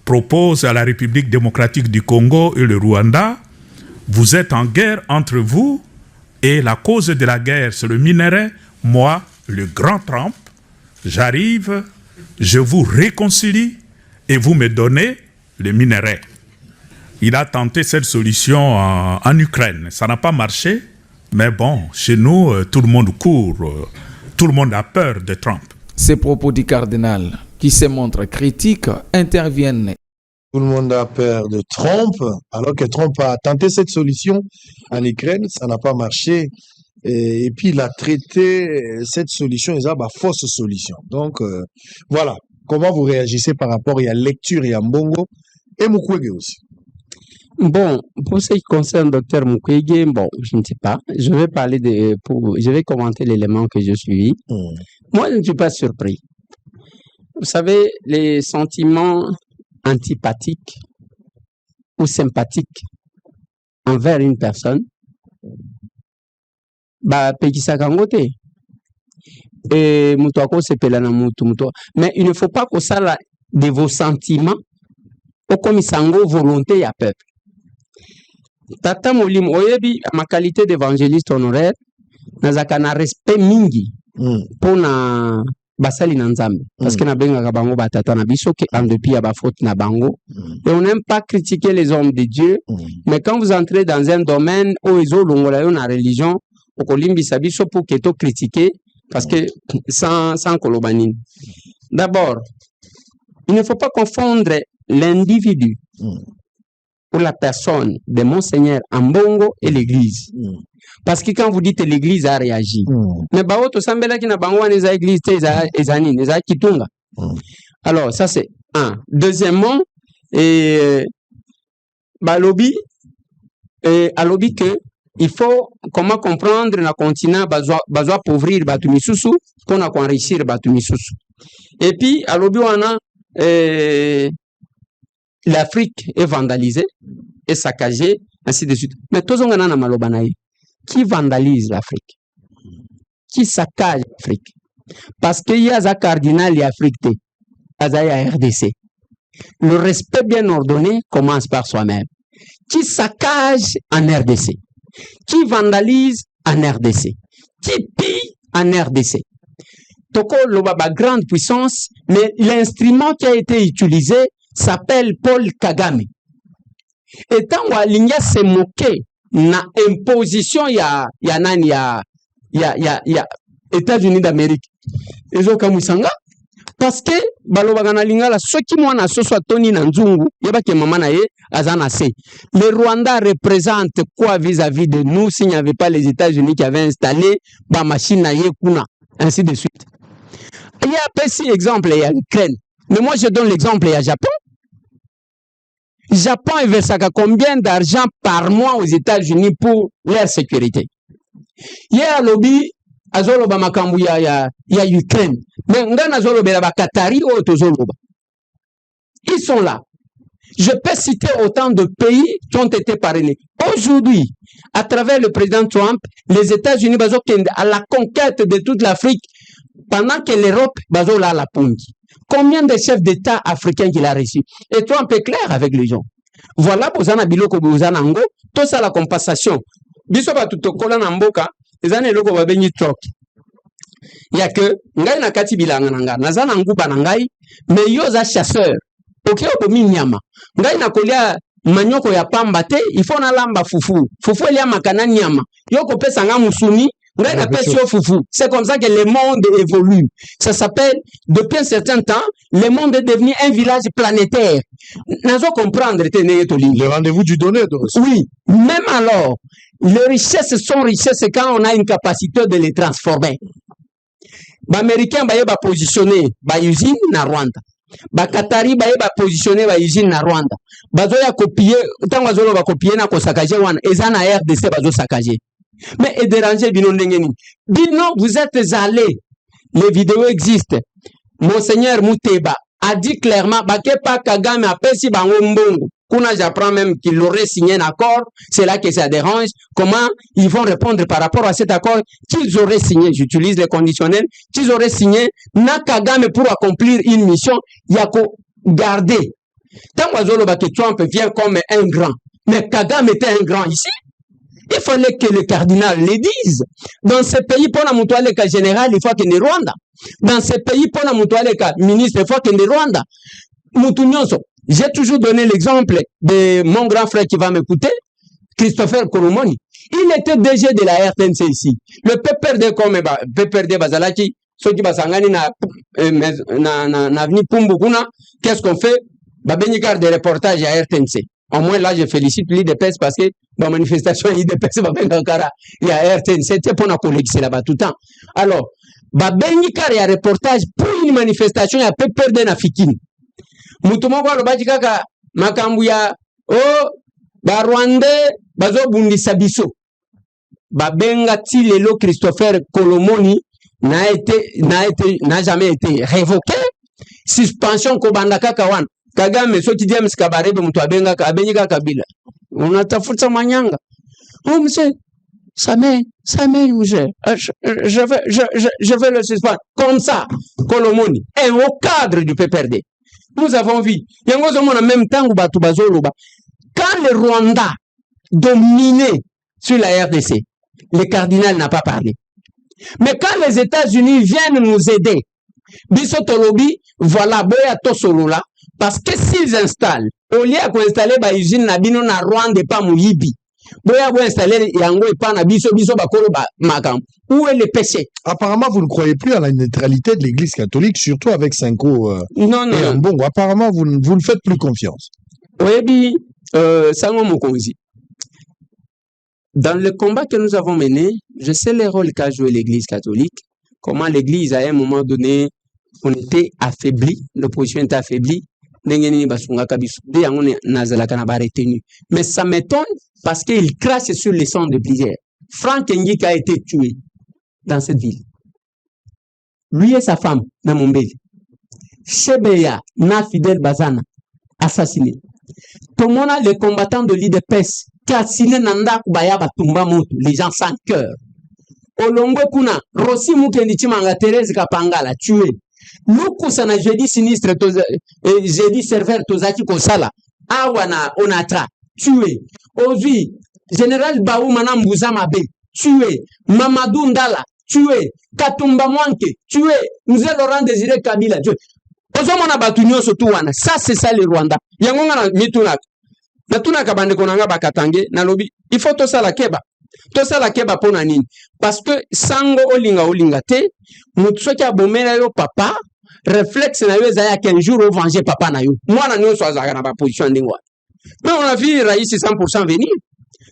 propose à la République démocratique du Congo et le Rwanda. Vous êtes en guerre entre vous et la cause de la guerre, c'est le minerai. Moi, le grand Trump, j'arrive, je vous réconcilie et vous me donnez le minerai. Il a tenté cette solution en Ukraine. Ça n'a pas marché, mais bon, chez nous, tout le monde court, tout le monde a peur de Trump. Ces propos du cardinal, qui se montrent critiques, interviennent. Tout le monde a peur de Trump, alors que Trump a tenté cette solution en Ukraine, ça n'a pas marché. Et puis il a traité cette solution, il a une fausse solution. Donc voilà, comment vous réagissez par rapport à la lecture et à Mbongo et Mukwege aussi? Bon, pour ce qui concerne Dr Mukwege, bon, je ne sais pas. Je vais commenter l'élément que je suis. Moi, je ne suis pas surpris. Vous savez, les sentiments antipathiques ou sympathiques envers une personne, et mais il ne faut pas que ça de vos sentiments au comme sango volonté à peuple. Tata Molim Oyebi, ma qualité d'évangéliste honoraire, nazaka na respect mingi pour na basali na nzambe parce que na benga bango batata na biso que en dépit ya ba faute na bango et on n'aime pas critiquer les hommes de Dieu mais quand vous entrez dans un domaine où ils ont longola yo na religion okolimbisa biso pour que to critiquer parce que sans kolobanine. D'abord, il ne faut pas confondre l'individu pour la personne de Monseigneur Ambongo et l'Église. Parce que quand vous dites l'Église a réagi, mais bah auto sambela qui na bangwa les églises ezani les kitunga. Alors ça c'est un. Deuxièmement, balobi alobi que il faut comment comprendre na continent bazo appauvrir batu misusu pour na enrichir batu misusu. Et puis alobi wana l'Afrique est vandalisée et saccagée ainsi de suite. Mais tous on a na maloba na qui vandalise l'Afrique? Qui saccage l'Afrique? Parce qu'il y a un cardinal l'Afrique, il y a un RDC. Le respect bien ordonné commence par soi-même. Qui saccage en RDC? Qui vandalise en RDC? Qui pille en RDC? Toko Lobaba, grande puissance, mais l'instrument qui a été utilisé s'appelle Paul Kagame. Et tant que l'India s'est moqué na imposition ya États-Unis d'Amérique. Ezo kamusanga parce que balobaka na lingala soki mwana soso atoni na nzungu yebake mama na ye azana se. Le Rwanda représente quoi vis-à-vis de nous s'il n'y avait pas les États-Unis qui avaient installé ba machine na ye kuna ainsi de suite. Il y a un petit exemple il y a l'Ukraine. Mais moi je donne l'exemple il y a Japon. Japon verse combien d'argent par mois aux États-Unis pour leur sécurité? Il y a un lobby, azoloba makambu ya Ukraine. Mais ngana azoloba ba Qatari ou tozoloba. Ils sont là. Je peux citer autant de pays qui ont été parrainés. Aujourd'hui, à travers le président Trump, les États-Unis bazo à la conquête de toute l'Afrique pendant que l'Europe bazo là la pongi. Combien de chefs d'État africains qu'il a reçus? Et Trump est clair avec les gens. Voilà, bozana biloko bozana ngo, tout ça la compensation. Biso ba tutokola na mboka, ezana eloko ba benyi truck. Ya que ngai na kati bilanga nanga, nazana nguba na ngai, mais yo za chasseur. OK okomi nyama. Ngai na kolia manyoko ya pamba te, il faut na lamba fufu. Fufu elia makana nyama. Yo kopesa nga musuni. C'est comme ça que le monde évolue. Ça s'appelle, depuis un certain temps, le monde est devenu un village planétaire. Nous allons comprendre. Le rendez-vous du donneur. Oui, même alors, les richesses sont richesses quand on a une capacité de les transformer. Les Américains va positionner une usine na Rwanda. Les Qatari va positionner une usine na Rwanda. Bazoya copier, tant que va copier na ko saccager wana, ezana RDC bazo saccager. Mais et déranger Bino Ndengeni. Bino, vous êtes allés. Les vidéos existent. Monseigneur Mouteba a dit clairement, Bakepa Kagame a pesi bango mbongo. Kuna j'apprends même qu'il aurait signé un accord. C'est là que ça dérange. Comment ils vont répondre par rapport à cet accord qu'ils auraient signé. J'utilise les conditionnels. Qu'ils auraient signé. Na Kagame pour accomplir une mission. Yako garder. Tant que Trump vient comme un grand. Mais Kagame était un grand ici. Il fallait que le cardinal le dise. Dans ce pays, pour la mutuelle général, il faut qu'il y ait Rwanda. Dans ce pays, pour la mutuelle ministre, il faut qu'il y ait Rwanda. J'ai toujours donné l'exemple de mon grand frère qui va m'écouter, Christopher Kolomoni. Il était DG de la RTNC ici. Le PPRD comme PPRD Bazalaki, ceux qui basangani na avenue Pumbukuna, qu'est-ce qu'on fait? Babenikar des reportages à RTNC. Au moins là, je félicite l'IDPS parce que dans la manifestation, l'IDPS va bien encore. Il y a RTNC, c'est pour la collègue, c'est là-bas tout le temps. Alors, Babenikar, il y a un reportage pour une manifestation, il y a peu perdre na fikini. Mutumo kwa lobaji kaka makambu ya Rwanda bazo bundisa biso. Babenga Tilelo Christopher Kolomoni n'a jamais été révoqué. Suspension kobanda kaka wana. Kagame soki James Kabarebe mtu abenga abenyika Kabila. Unatafuta manyanga. Oh monsieur, ça m'est monsieur. Je vais le suspendre. Comme ça, Kolomoni est au cadre du PPRD. Nous avons vu. En même temps, quand le Rwanda dominait sur la RDC, le cardinal n'a pas parlé. Mais quand les États-Unis viennent nous aider, Bissotolobi, voilà, Boya Tosolola, parce que s'ils installent, au lieu d'installer une usine na Rwanda et pas Mouyibi, Boya installer Yango et pas na Biso Bakolo Makam. Où est le péché? Apparemment, vous ne croyez plus à la neutralité de l'Église catholique, surtout avec Cinco. Non. Bon, apparemment, vous ne faites plus confiance. Oui, Sango Mokonzi. Dans le combat que nous avons mené, je sais les rôles qu'a joué l'Église catholique, comment l'Église, à un moment donné, on était affaibli, l'opposition était affaiblie, mais ça m'étonne parce qu'il crache sur les sangs de plusieurs. Franck Ngik a été tué dans cette ville. Lui et sa femme, Namombele. Chebeya, na Fidel Bazana, assassiné. Tomona, les combattants de l'IDPS, Kassine Nanda Kubayaba Tumba Moto, les gens sans cœur. Olongo Kuna, Rossi Mukendichimanga, Thérèse Kapangala, tué. Luku sana jeudi sinistre, jeudi serveur Tozaki Kosala, Awana Onatra, tué. Aujourd'hui, Général Baou Manam Bouzamabe, tué. Mamadou Ndala, tué. Katumba Mwanke, tué. Nous allons Laurent Désiré Kabila, tué. Ça, c'est ça le Rwanda. Yangonga mituna. Natuna kabande konanga bakatange, nalobi. Il faut tout ça la keba. Tout ça la keba pona nini. Parce que sango olinga te, mutsoki abomela yo papa, réflexe na yo zaya qu'un jour au venger papa na yo. Moi na nyo soazaga na ba position ndingwa. Mais on a vu Raïs 100% venir.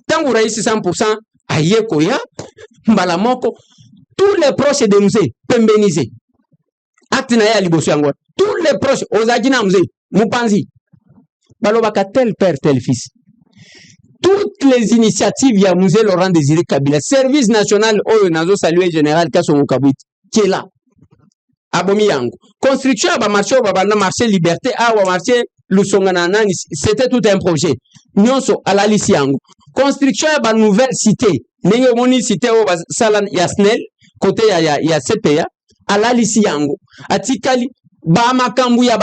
Tant que Raïs 100% aye koya, mbala moko, tous les proches de nous pembenisés. Acte na ya liboso yango. Tous les proches, Ozagina Mze, Mupanzi, Balobaka tel père, tel fils. Toutes les initiatives, il y a Musée Laurent Désiré Kabila, service national, Oyo Nazo Salué Général Kassongo Kabouit, qui est là. Abomi Yango. Construction, marché, marché Liberté, marché Lusongananani, c'était tout un projet. Nyonso, à la Lissi Yango. Construction, nouvelle cité. Nengo Moni cité, Salan Yasnel, côté il y a CPA, à la Lissi Yango. Atikali, Bamakambu ya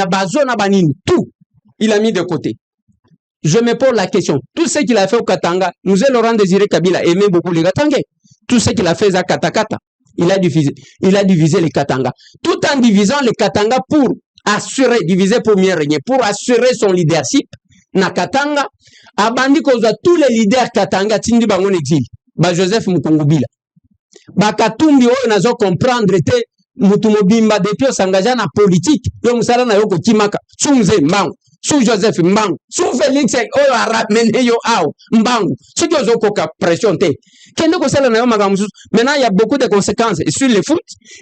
bazona banini, tout, il a mis de côté. Je me pose la question, tout ce qu'il a fait au Katanga, nous Laurent Désiré Kabila aimait beaucoup les Katangais. Tout ce qu'il a fait à Katakata, il a divisé les Katanga. Tout en divisant les Katanga pour assurer, diviser pour mieux régner, pour assurer son leadership, na Katanga, abandi kozwa tous les leaders Katanga, tindi bangon exil, Joseph Mukongubila. Katumbi oyo nazo comprendre te, Mutumobimba depuis s'engager na politique yo musala na yoko kimaka sunze mbangu su Joseph mbangu su Félix oyo aramene yo ao mbangu ce qui ozo koka pression te kende ko sala na yo makamusu. Maintenant il y a beaucoup de conséquences et sur le foot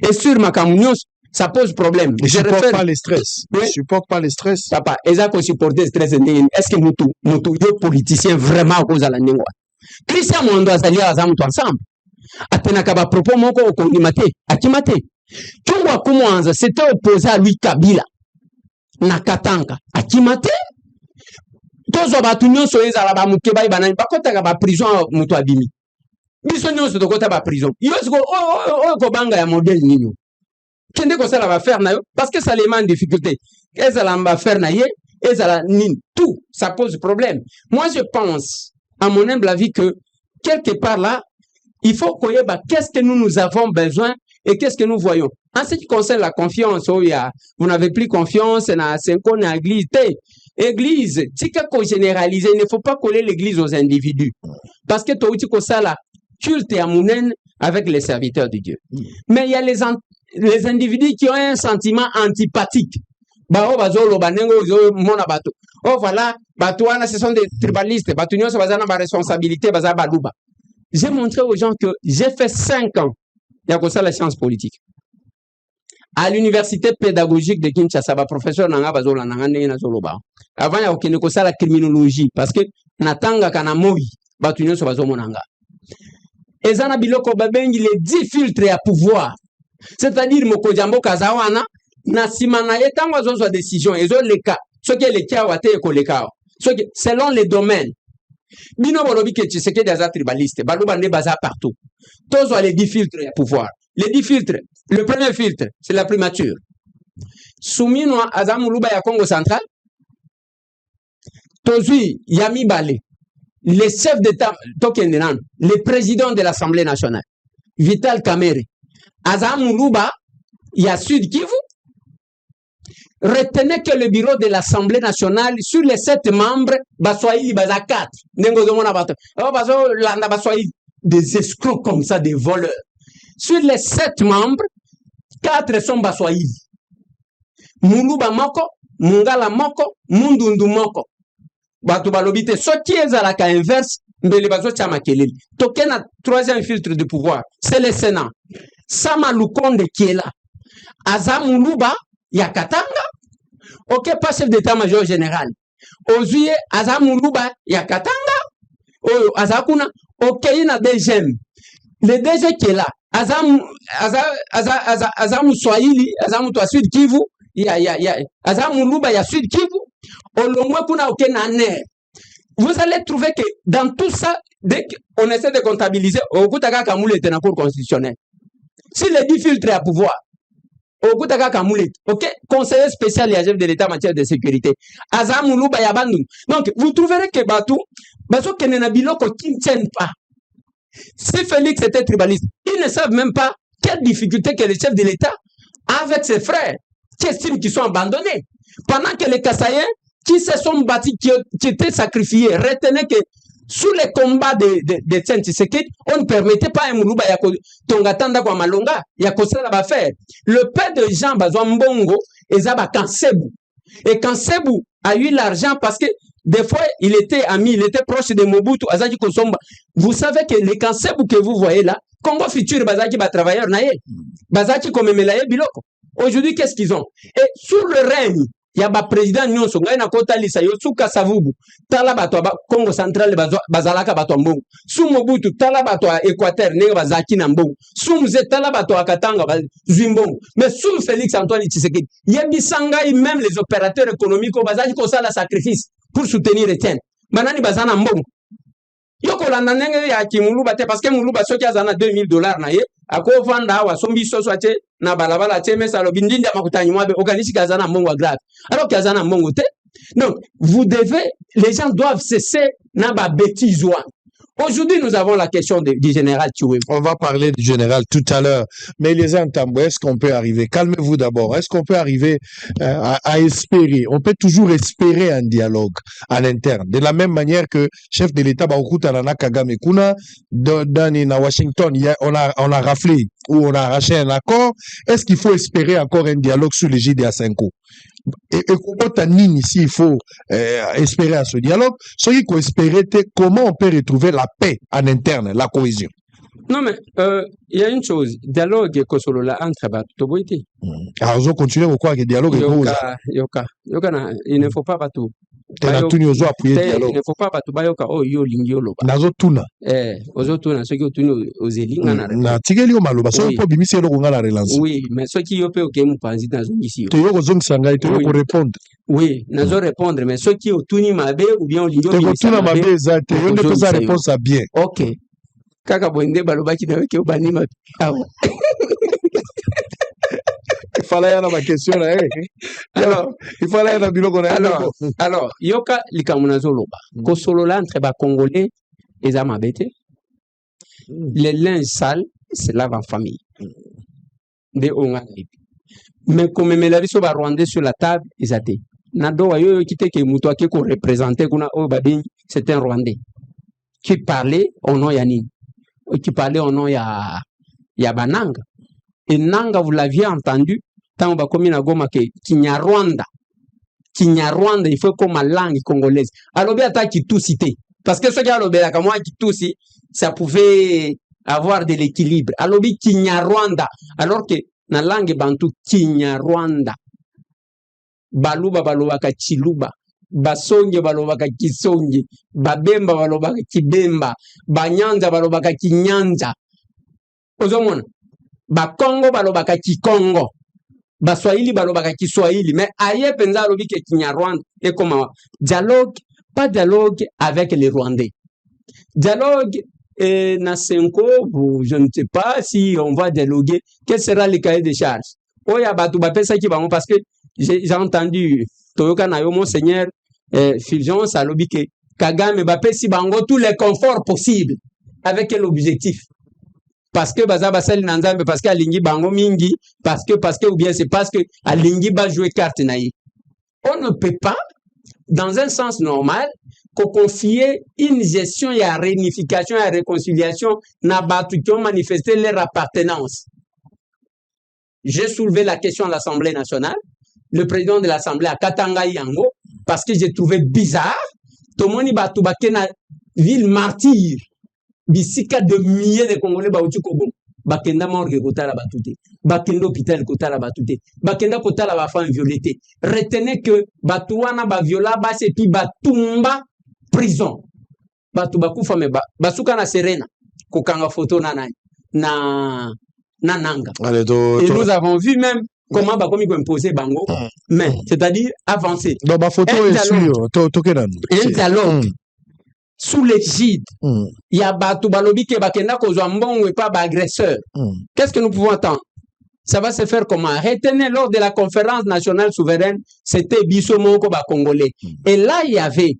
et sur makamunios ça pose problème. Je supporte pas les stress. Oui. Je supporte pas les stress. Papa ezako supporter stress ndenge est-ce que mutu yo politicien vraiment cause à la ndengwa Christian Mondo azali azamu ensemble atena kaba propos moko okondimate akimate. Chungwa Kumuanza s'était opposé à lui Kabila. Na Katanga. Akimate. Tozo batunyo soeza la ba mukeba ibanani. Bakota ka ba prison mutu abimi. Bisonyo so dokota ba prison. Yosko ko banga ya modèle ninyo. Kende ko sala ba faire na yo parce que ça les met en difficulté. Qu'est-ce que va faire na ye et ça la nin tout ça pose problème. Moi je pense à mon humble avis que quelque part là il faut qu'on y qu'est-ce que nous avons besoin. Et qu'est-ce que nous voyons? En ce qui concerne la confiance, vous n'avez plus confiance dans l'église. Église, si qu'on généralise, il ne faut pas coller l'église aux individus. Parce que tu as ça là, culte et amounen avec les serviteurs de Dieu. Mais il y a les individus qui ont un sentiment antipathique. Oh voilà, ce sont des tribalistes, responsabilité, j'ai montré aux gens que j'ai fait 5 ans. Il y a comme ça la science politique. À l'université pédagogique de Kinshasa, professeur Nanga Bazola Nangane Nazoloba. Avant, il y a comme ça la criminologie. Parce que Natanga Kanamoui, Batunyo Sobazomonanga. Et Zana Biloko Babengi, les 10 filtres à pouvoir. C'est-à-dire, Moko Jambo Kazawana, Nasimana Yetango Zozo décision, et les cas. Ce qui est les cas, selon les domaines. Bino Bolobi que tu sais que des tribalistes, Balobane Baza partout. Tous les 10 filtres à pouvoir. Les 10 filtres. Le premier filtre, c'est la primature. Soumino Azamuluba ya Congo central. Tozui Yami Bale. Les chefs d'État, Tokendenan, les présidents de l'Assemblée nationale. Vital Kamerhe. Azamuluba, il y a Sud Kivu. Retenez que le bureau de l'Assemblée nationale, sur les 7 membres, Baswahili Baza 4. Des escrocs comme ça, des voleurs. Sur les 7 membres, 4 sont Baswahili. Muluba Moko, Mungala Moko, Mundundu Moko. bato balobi te soki ezalaka inverse mbele bazotia makelele toke na troisième filtre de pouvoir c'est le Sénat. Sama Lukonde qui est là aza muluba ya Katanga ok pas chef d'état-major général ozuye aza muluba ya Katanga oyo aza kuna ok ina DGM le DG qui est là aza Mswahili aza mtu wa Sud Kivu aza muluba ya Sud Kivu olongwe kuna ok na ner. Vous allez trouver que dans tout ça, dès qu'on essaie de comptabiliser, au Koutaka Kamoul est un cour constitutionnel. Si les 10 filtres à pouvoir, au Koutaka Kamoul est, ok, conseiller spécial et chef de l'État en matière de sécurité, Azamoulou Bayabandou. Donc, vous trouverez que Batou, Basso Kenenabiloko qui ne tiennent pas. Si Félix était tribaliste, ils ne savent même pas quelle difficulté que le chef de l'État a avec ses frères, qui estiment qu'ils sont abandonnés. Pendant que les Kassaïens, qui se sont bâtis, qui étaient sacrifiés, retenez que sous les combats de Tshisekedi, on ne permettait pas un Moulouba Tongatanda kwa Malonga, Yakosala va faire. Le père de Jean Bazwa Mbongo, Ezaba Kansebu. Et Kansebu a eu l'argent parce que des fois, il était ami, il était proche de Mobutu, Azaki Kosomba. Vous savez que les Kansebu que vous voyez là, Congo Futur, Bazaki va travailler, Bazaki comme Melaye Biloko. Aujourd'hui, qu'est-ce qu'ils ont? Et sous le règne, il y a un président nyonso ngai na kota lisa yo suka savubu tala bato ba Congo central bazalaka bato mbongo su Mobutu tala bato a Équateur ne bazaki na mbongo su mze tala bato a Katanga zimbongo mais sous Félix Antoine Tshisekedi yebisanga même les opérateurs économiques bazaki ko sala sacrifice pour soutenir Etienne banani bazana mbongo yoko landa ndenge ya kimuluba te parce que muluba soki azana $2000 na ye ako vanda wa sombi soso ache na balabala ache mesa lo bindindi makutanyi mwabe organisi kazana mbongo grave alors kazana mbongo te. Donc vous devez, les gens doivent cesser na ba bêtise. Aujourd'hui, nous avons la question du général Tchoué. On va parler du général tout à l'heure. Mais les Ntambwe, est-ce qu'on peut arriver? Calmez-vous d'abord. Est-ce qu'on peut arriver à espérer? On peut toujours espérer un dialogue à l'interne. De la même manière que chef de l'État, Baoukoutana Kagame Kuna, dans Washington, on a raflé ou on a arraché un accord. Est-ce qu'il faut espérer encore un dialogue sous l'égide de Asenko? Et ici, il faut espérer à ce dialogue. Ce qu'il faut espérer, comment on peut retrouver la paix en interne, la cohésion. Non, mais il y a une chose, dialogue et Kosolola entre Batoboiti. Alors, on continue à croire que le dialogue est beau. Il ne faut pas bateau. Il ne faut pas bateau. Bayoka, oh, yo, lingiolo. Nazotuna. Ozotuna, ceux qui ont tenu aux élites. Na tigeli o maloba, so po bimisi elo ngala relance. Oui, mais ceux qui ont peur que mu panzi dans ici. Tu yo kozong sanga ito ko répondre. Oui, nazo répondre, mais ceux qui ont tuni mabe ou bien lingiolo. Tu tuna mabe ezate, yo ne peut pas réponse à bien. OK. Kaka boende balobaki na ke banima. Il fallait y ma question là. Alors, il fallait y biloko na. Alors, yoka likamunazo loba. Kosolola entre ba congolais et amabete. Les linges sales se lavent en famille. De onga. Mais comme melariso ba rwandais sur la table, ils étaient. Nado wayo kite ke muto ake ko représenter kuna o babin, c'est un rwandais qui parlait au nom Yanine. Qui parlait au nom ya Bananga. Et Nanga, vous l'aviez entendu, tant on comme na goma ke Kinyarwanda, il faut comme la langue congolaise. Alors bien attaque qui tout cité. Parce que ce qui a l'obéla comme moi qui tout si, ça pouvait avoir de l'équilibre. Alors bien Kinyarwanda, alors que na langue bantu Kinyarwanda, baluba balobaka chiluba. Basonge balobaka kisonge, babemba balobaka kibemba, banyanza balobaka kinyanza. Ozomona, bakongo balobaka kikongo, baswahili balobaka kiswahili, mais aye penza lobi ke Kinyarwanda. Et comment dialogue, pas dialogue avec les Rwandais. Dialogue na Senko, je ne sais pas si on va dialoguer, quel sera le cahier de charges. Oya batu bapesa ki bango parce que j'ai entendu Toyoka na yo monseigneur Fulgence a lobby que Kagame bapesi bango tous les conforts possibles. Avec quel objectif? Parce que baza basali nanzambe, parce que alingi bango mingi, parce que ou bien c'est parce que alingi ba jouer carte naïe. On ne peut pas, dans un sens normal, confier une gestion et à réunification et à réconciliation n'a batu qui ont manifesté leur appartenance. J'ai soulevé la question à l'Assemblée nationale. Le président de l'Assemblée à Katanga Yango, parce que j'ai trouvé bizarre tomoni batu bakena ville martyr bisika de milliers de Congolais bauti kobo bakenda morgue kotala batute bakenda hôpital kotala batute bakenda kotala ba femme violée. Retenez que batu wana ba viola base puis batumba prison batu bakufa me basuka na Serena kokanga photo na nanga. Allez, et nous avons vu même comment bakomi ko imposer bango mais c'est-à-dire avancer dans ma photo est sûr un dialogue sous l'égide il y a batu balobi ke bakenda kozwa mbongo et pas ba agresseur. Qu'est-ce que nous pouvons attendre? Ça va se faire comment? Retenez, lors de la conférence nationale souveraine, c'était Bisso Moko ba Congolais. Et là, il y avait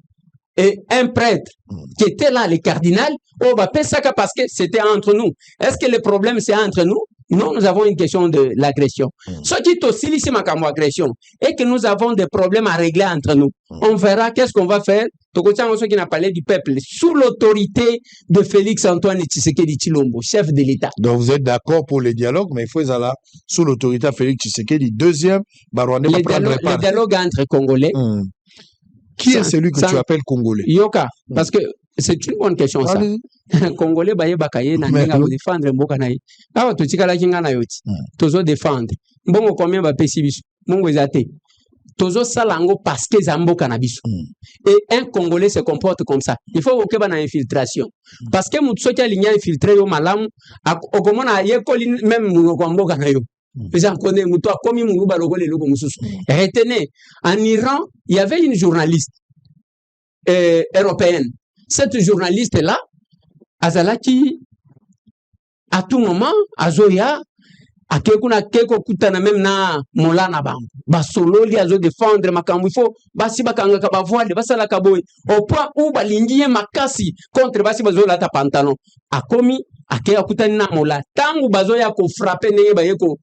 un prêtre qui était là, le cardinal, parce que c'était entre nous. Est-ce que le problème c'est entre nous? Non, nous avons une question de l'agression. Ce qui est aussi ici ma agression et que nous avons des problèmes à régler entre nous. On verra qu'est-ce qu'on va faire. Ceux qui n'a parlé du peuple sous l'autorité de Félix Antoine Tshisekedi Tshilombo, chef de l'État. Donc vous êtes d'accord pour le dialogue, mais il faut aller sous l'autorité de Félix Tshisekedi. Deuxième, le dialogue entre Congolais. Qui est celui que tu appelles Congolais? Yoka, parce que c'est une bonne question ça. Congolais baye bakaye na ninga ko défendre mboka nayi. Awa to tikala kinga na yoti. Tozo défendre. Mbongo combien ba pesi biso? Mbongo ezate. Tozo salango parce que zamboka na biso. Et un Congolais se comporte comme ça. Il faut que ba na infiltration. Parce que mutu soki alinya infiltrer yo malamu okomona yekoli même munoko mboka na yo. Retenez, en Iran, il y avait une journaliste européenne. Cette journaliste-là, Azalaki, à tout moment, Azoya, à quelqu'un kutana même na molana bang. Basolo li azo défendre makambo il faut basi bakanga ka voile basala kaboy au point où balingiye makasi contre basi bazola ta pantalon. Akomi akeya kutani na mola tangu bazoya ko frapper neye bayeko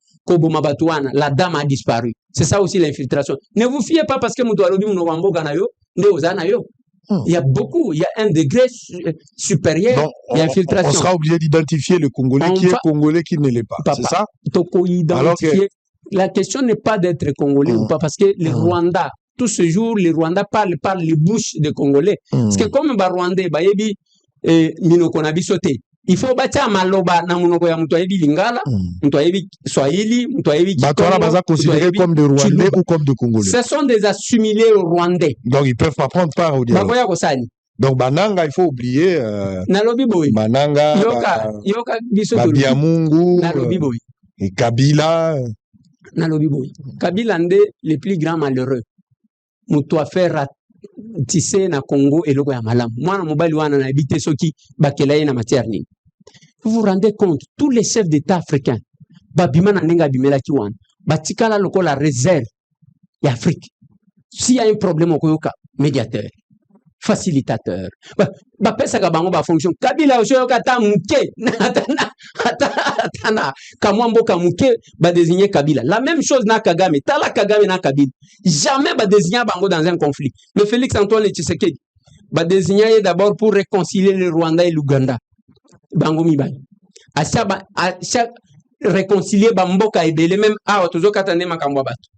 la dame a disparu. C'est ça aussi l'infiltration. Ne vous fiez pas parce que il y a beaucoup, il y a un degré supérieur. Donc, d'infiltration. On sera obligé d'identifier le Congolais qui est Congolais, qui ne l'est pas. C'est ça? Alors que la question n'est pas d'être Congolais ou pas, parce que les Rwandais, tout ce jour, les Rwandais parlent les bouches des Congolais. Parce que comme les Rwandais, Minokonabi sauté. Il faut bâtir maloba na munoko ya mtu ayebi lingala, mtu ayebi swahili, mtu ayebi kikongo. Baza considérés comme des Rwandais ou comme des Congolais. Ce sont des assimilés rwandais. Donc ils peuvent pas prendre part au dialogue. Donc Bananga, il faut oublier Nalobi boy. Bananga, yoka biso Biamungu, Nalobi boy. Et Kabila. Nalobi boy. Kabila ndé le plus grand malheureux. Mutu affaire tissé na Congo et loko ya malamu. Mwana mobali wana na habité soki bakelaye na matière nini. Vous vous rendez compte, tous les chefs d'État africains, babima na nenga bimela ki wana, batikala loko la réserve ya Afrique. S'il y a un problème au Koyoka, médiateur, facilitateur. Ba pesa ka bango ba fonction. Kabila oshoyoka ta muke. Atana kamwambo kamuke ba désigner Kabila. La même chose na Kagame, tala Kagame na Kabila. Jamais ba désigner bango dans un conflit. Mais Félix Antoine Tshisekedi ba désigner d'abord pour réconcilier le Rwanda et l'Ouganda. Bango mibay. À chaque réconcilier ba mboka ebele même awa tozo katane makambo batu.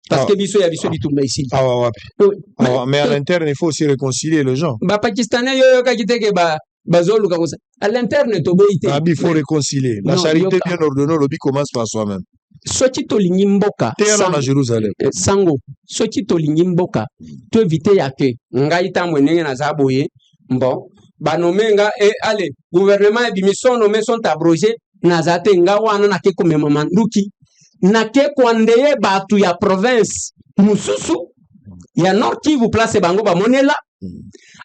Parce que biso ya biso bitumba ici. Mais à l'interne, il faut aussi réconcilier les gens. Ba Pakistanais yo ka kiteke bazolu ka kosa. À l'interne to boité. Il faut réconcilier. La charité bien ordonnée, le but commence par soi-même. Soki tolingi mboka à Jérusalem. Sango. Soki tolingi mboka to éviter ya ke ngai tamwe ndenge na zaboye mbo banomenga allez gouvernement et bimission nommé sont abrogés nazate ngawana na ke komema manduki na ke kwandeye batu ya province mususu ya Nord Kivu place bango ba monela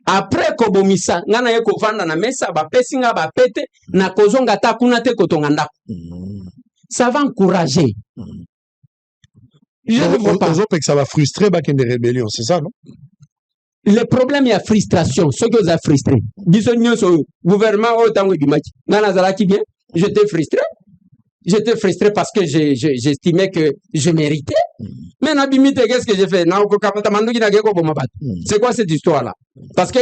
après kobomisa ngana ye kovanda na mesa ba pesinga ba pete na kozonga ta kuna te kotonga ndako. Ça va encourager. Je ne vois pas. Ça va frustrer des rébellions, c'est ça, non? Le problème, il y a frustration. Ce que vous avez frustré. Le gouvernement, bien, j'étais frustré. J'étais frustré parce que j'estimais que je méritais. Mais qu'est-ce que j'ai fait? C'est quoi cette histoire-là? Parce que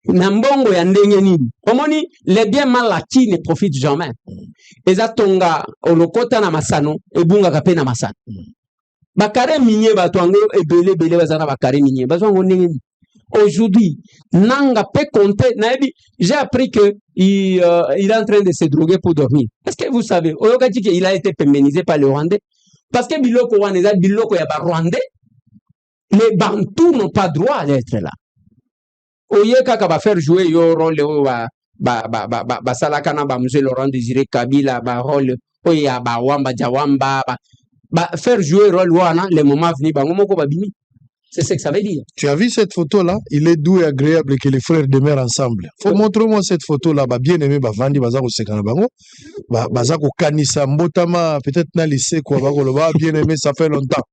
Nambongo ya ndenge nini. Omoni, les biens mal acquis ne profitent jamais. Eza tonga olokota na masano, ebunga kape na masano. Bakare minier batwango ebele bele bazana bakare minier. Bazwango ndenge nini. Aujourd'hui, Nanga peut compter. J'ai appris que il est en train de se droguer pour dormir. Est-ce que vous savez, il a été pénalisé par les Rwandais? Parce que Biloko Waneza, Biloko Yaba Rwandais, les Bantous n'ont pas droit d'être là. Oye kaka va faire jouer yo rôle ba salakana ba monsieur Laurent Désiré Kabila ba rôle oya ba wamba jawamba ba faire jouer rôle wana les moments venus ba ngomoko ba bimi. C'est ce que ça veut dire. Tu as vu cette photo-là? Il est doux et agréable que les frères demeurent ensemble. Montre-moi cette photo-là. Bien aimé, Vandi, Bazako Sekanabango. Bazako Kanisa, Mbotama, peut-être n'a lycée, quoi, bien aimé, ça fait longtemps.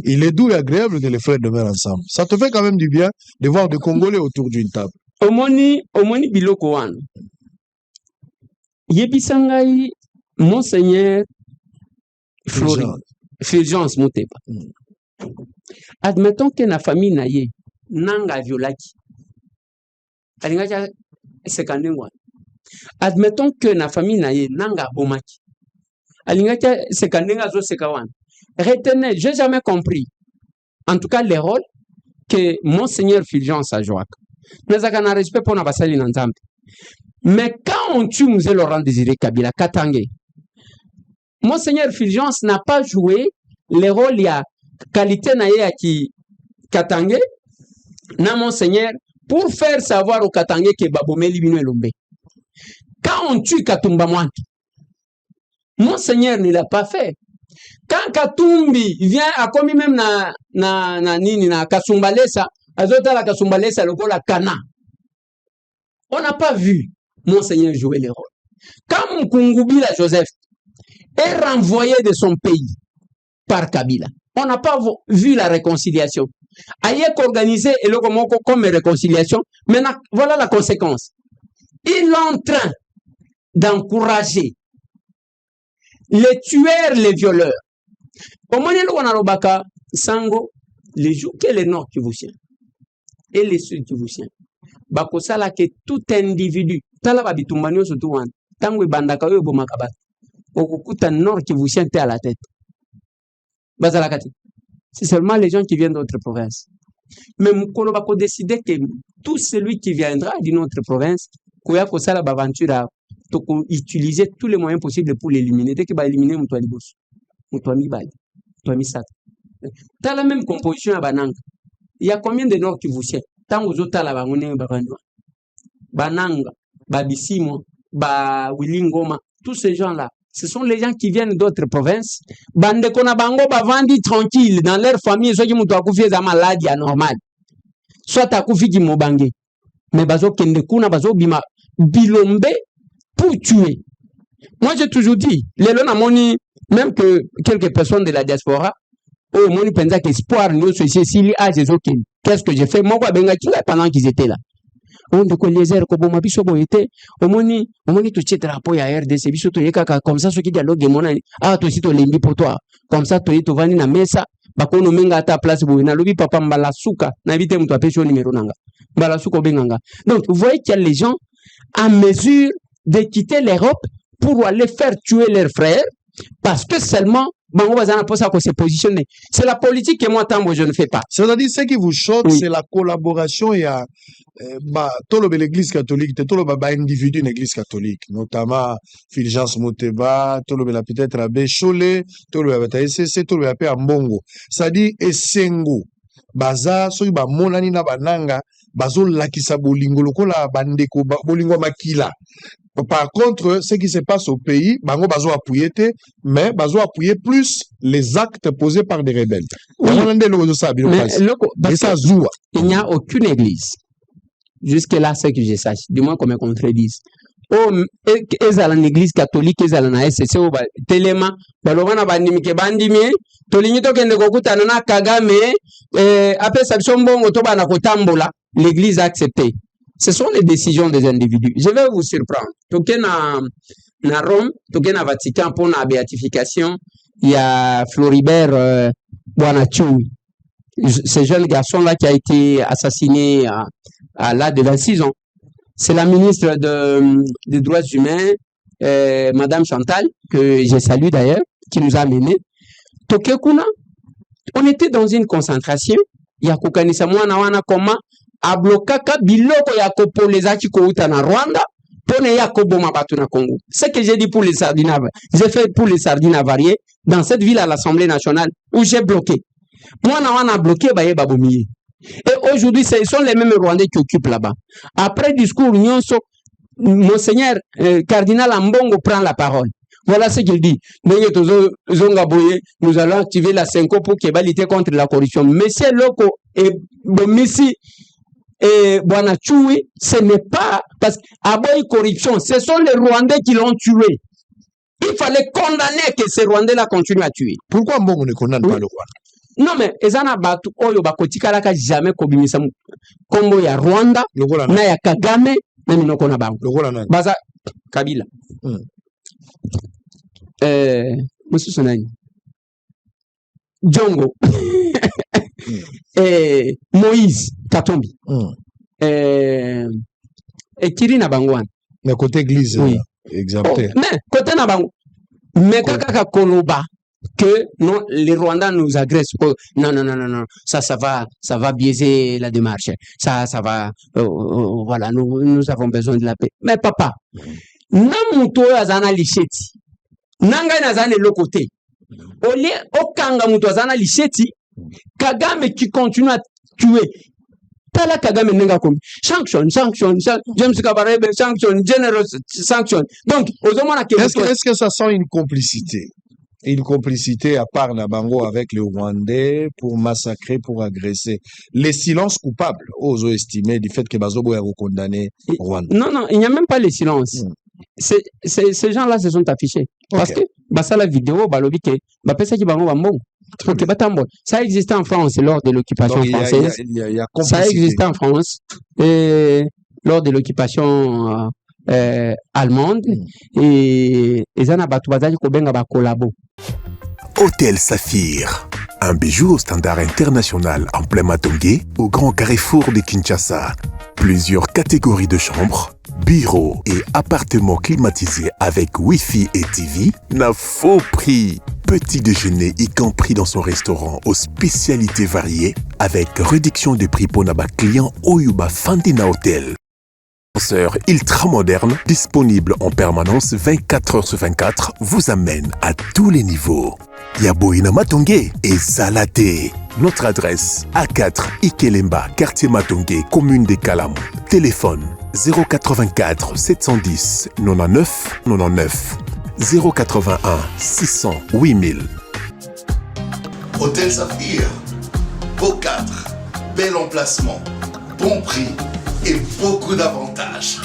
Il est doux et agréable que les frères demeurent ensemble. Ça te fait quand même du bien de voir des Congolais autour d'une table. Omoni Biloko Wan. Yebisangai, Monseigneur Fulgence Mouteba. Admettons que la famille naye nanga violaki. Admettons que la famille naye nanga bomaki. Alingacha sekandenga zo sekawan. Retenez, j'ai jamais compris. En tout cas, les rôles que Monseigneur Fulgence a joué. Nous avons un respect pour Nabasali Nanzambe. Mais quand on tue Mzee Laurent Désiré Kabila, Katangé, Monseigneur Fulgence n'a pas joué les rôles, il y a qualité naïe qui Katangé, na Monseigneur, pour faire savoir au Katangé que Babomé Libino Elombe. Quand on tue Katumba Mwantu, Monseigneur ne l'a pas fait. Quand Katumbi vient à commis même na Kasumbalesa, azota la Kasumbalesa le la Kana. On n'a pas vu Monseigneur jouer les rôles. Quand Mukungubila Joseph est renvoyé de son pays par Kabila, on n'a pas vu la réconciliation. Ayek organisé et le comme réconciliation. Maintenant, voilà la conséquence. Il est en train d'encourager les tueurs, les violeurs. Au moment où on a l'obaka, Sango, les jours que les Nord Kivusiens et les Sud Kivusiens, bakosala que tout individu, talaba bitumbanyo surtout wan, tango bandaka yo bomakabat, okukuta Nord Kivusien te à la tête. Bazalakati. C'est seulement les gens qui viennent d'autres provinces. Mais Mukolo bako décider que tout celui qui viendra d'une autre province, koya kosala baventure, utiliser tous les moyens possibles pour l'éliminer. Dès qu'il va éliminer Moutoalibos, Moutoamibali, Moutoamisat. T'as la même composition à Bananga. Il y a combien de Nord Kivusiens? Tant aux autres, la Bananga, Babissimo, Willingoma, tous ces gens-là, ce sont les gens qui viennent d'autres provinces. Bande Konabango, Bavandi tranquille, dans leur famille, soit qui m'ont accouché à maladie anormale, soit accouché qui m'ont bangé. Mais Bazo Kendekuna, Bazo Bima, Bilombe, pour tuer. Moi, j'ai toujours dit, les Lonamoni, même que quelques personnes de la diaspora, oh, mon pensa qu'espoir, nous, Cécilie, qu'est-ce que j'ai fait? Moi, pendant qu'ils étaient là. On de collier, comme ma biso était, au moni, tu tiens drapeau à RDC, biso to yeka, comme ça, ceux qui dialoguent, ah, toi aussi, tu l'imbi pour toi. Comme ça, tu es venu na mesa, bakono menga à ta place, na lobi papa mbalasuka, na vite moutou apécho numéro nanga. Mbalasuka benganga. Donc, vous voyez qu'il y a les gens en mesure de quitter l'Europe pour aller faire tuer leurs frères, parce que seulement, se positionner. C'est la politique que moi, je ne fais pas. C'est-à-dire, ce qui vous choque, oui, c'est la collaboration. Il y a l'église catholique, tout le individu de l'église catholique, notamment Fulgence Mouteba, tout le peut-être Abbé Cholé, tout le SCC, tout le Mbongo. C'est-à-dire, Essengo, Baza, soy ba monani na bananga, bazo lakisa bolingo lokola bandeko bolingo makila. Par contre, ce qui se passe au pays, bango bazo appuyer, mais bazo appuyer plus les actes posés par des rebelles. Oui. Il n'y a aucune église. Jusque-là, ce que je sache, du moins qu'on me contredise. Oh, ezala l'église catholique, ezala na SCC, telema, balobana bandimike bandimie, tolinito kende kokutana na Kagame, après Sabson Bongo toba na kotambola, l'église a accepté. Ce sont les décisions des individus. Je vais vous surprendre. Toké na Rome, toké na Vatican pour la béatification, il y a Floribert Boanachoui. Ce jeune garçon-là qui a été assassiné à l'âge de 26 ans. c'est la ministre des Droits humains, Madame Chantal, que je salue d'ailleurs, qui nous a amenés. Tokekuna, on était dans une concentration. Il y a kukanisa mwana wana koma ablokaka biloko ya kopolezaki kouta na Rwanda pone ya koboma batu na Congo. Ce que j'ai dit pour les sardines, j'ai fait pour les sardines avariées dans cette ville à l'Assemblée nationale où j'ai bloqué. Mwana wana bloqué baye babomiye. Et aujourd'hui, ce sont les mêmes Rwandais qui occupent là-bas. Après discours Nyonso, Monseigneur Cardinal Ambongo prend la parole. Voilà ce qu'il dit. Nous allons activer la CENCO pour qu'il lutter contre la corruption. Monsieur Loko et Bomissi et Boanachui, ce n'est pas parce qu'aboy corruption, ce sont les Rwandais qui l'ont tué. Il fallait condamner que ces Rwandais-là continuent à tuer. Pourquoi Mbongo ne condamne pas le Rwanda? Non, mais ezana batu oyo bakotikalaka jamais kobimisa kombo ya Rwanda na ya Kagame na minoko na bango. Baza Kabila. Mususu nani? Djongo. Moïse Katombi. Et Kiri na bango wana. Mais côté église, oui. Exempté. Mais côté na bango. Mais kaka koloba que non, les Rwandais nous agressent. Oh, non, ça va biaiser la démarche. Ça va, voilà, nous avons besoin de la paix. Mais papa, namuto azana licheti, nanga nazane le côté. Oli okanga muto azana licheti, Kagame qui continue à tuer. Tala Kagame nenga comme sanction, James Kabarebe sanction, generous sanction. Donc, est-ce que ça sent une complicité? Une complicité à part Nabango avec les Rwandais pour massacrer, pour agresser. Les silences coupables, osons estimer du fait que Bazobo est condamné Rwanda. Non, il n'y a même pas les silences. Ces gens-là se sont affichés. Parce que la vidéo, ça existait en France lors de l'occupation française. Ça existait en France et lors de l'occupation allemande. Et Zana Batoubazaji Kobenga Bakolabo. Hôtel Saphir, un bijou au standard international en plein Matongé, au grand carrefour de Kinshasa. Plusieurs catégories de chambres, bureaux et appartements climatisés avec Wi-Fi et TV n'a faux prix. Petit déjeuner y compris dans son restaurant aux spécialités variées avec réduction des prix pour Naba client Oyuba Fandina Hotel. Ascenseur ultra moderne, disponible en permanence 24h/24, vous amène à tous les niveaux. Yaboina Matongé et Salaté. Notre adresse A4 Ikelemba, quartier Matongé, commune des Kalam. Téléphone 084 710 99 99 081 600 8000. Hôtel Saphir, beau cadre, bel emplacement, bon prix et beaucoup d'avantages.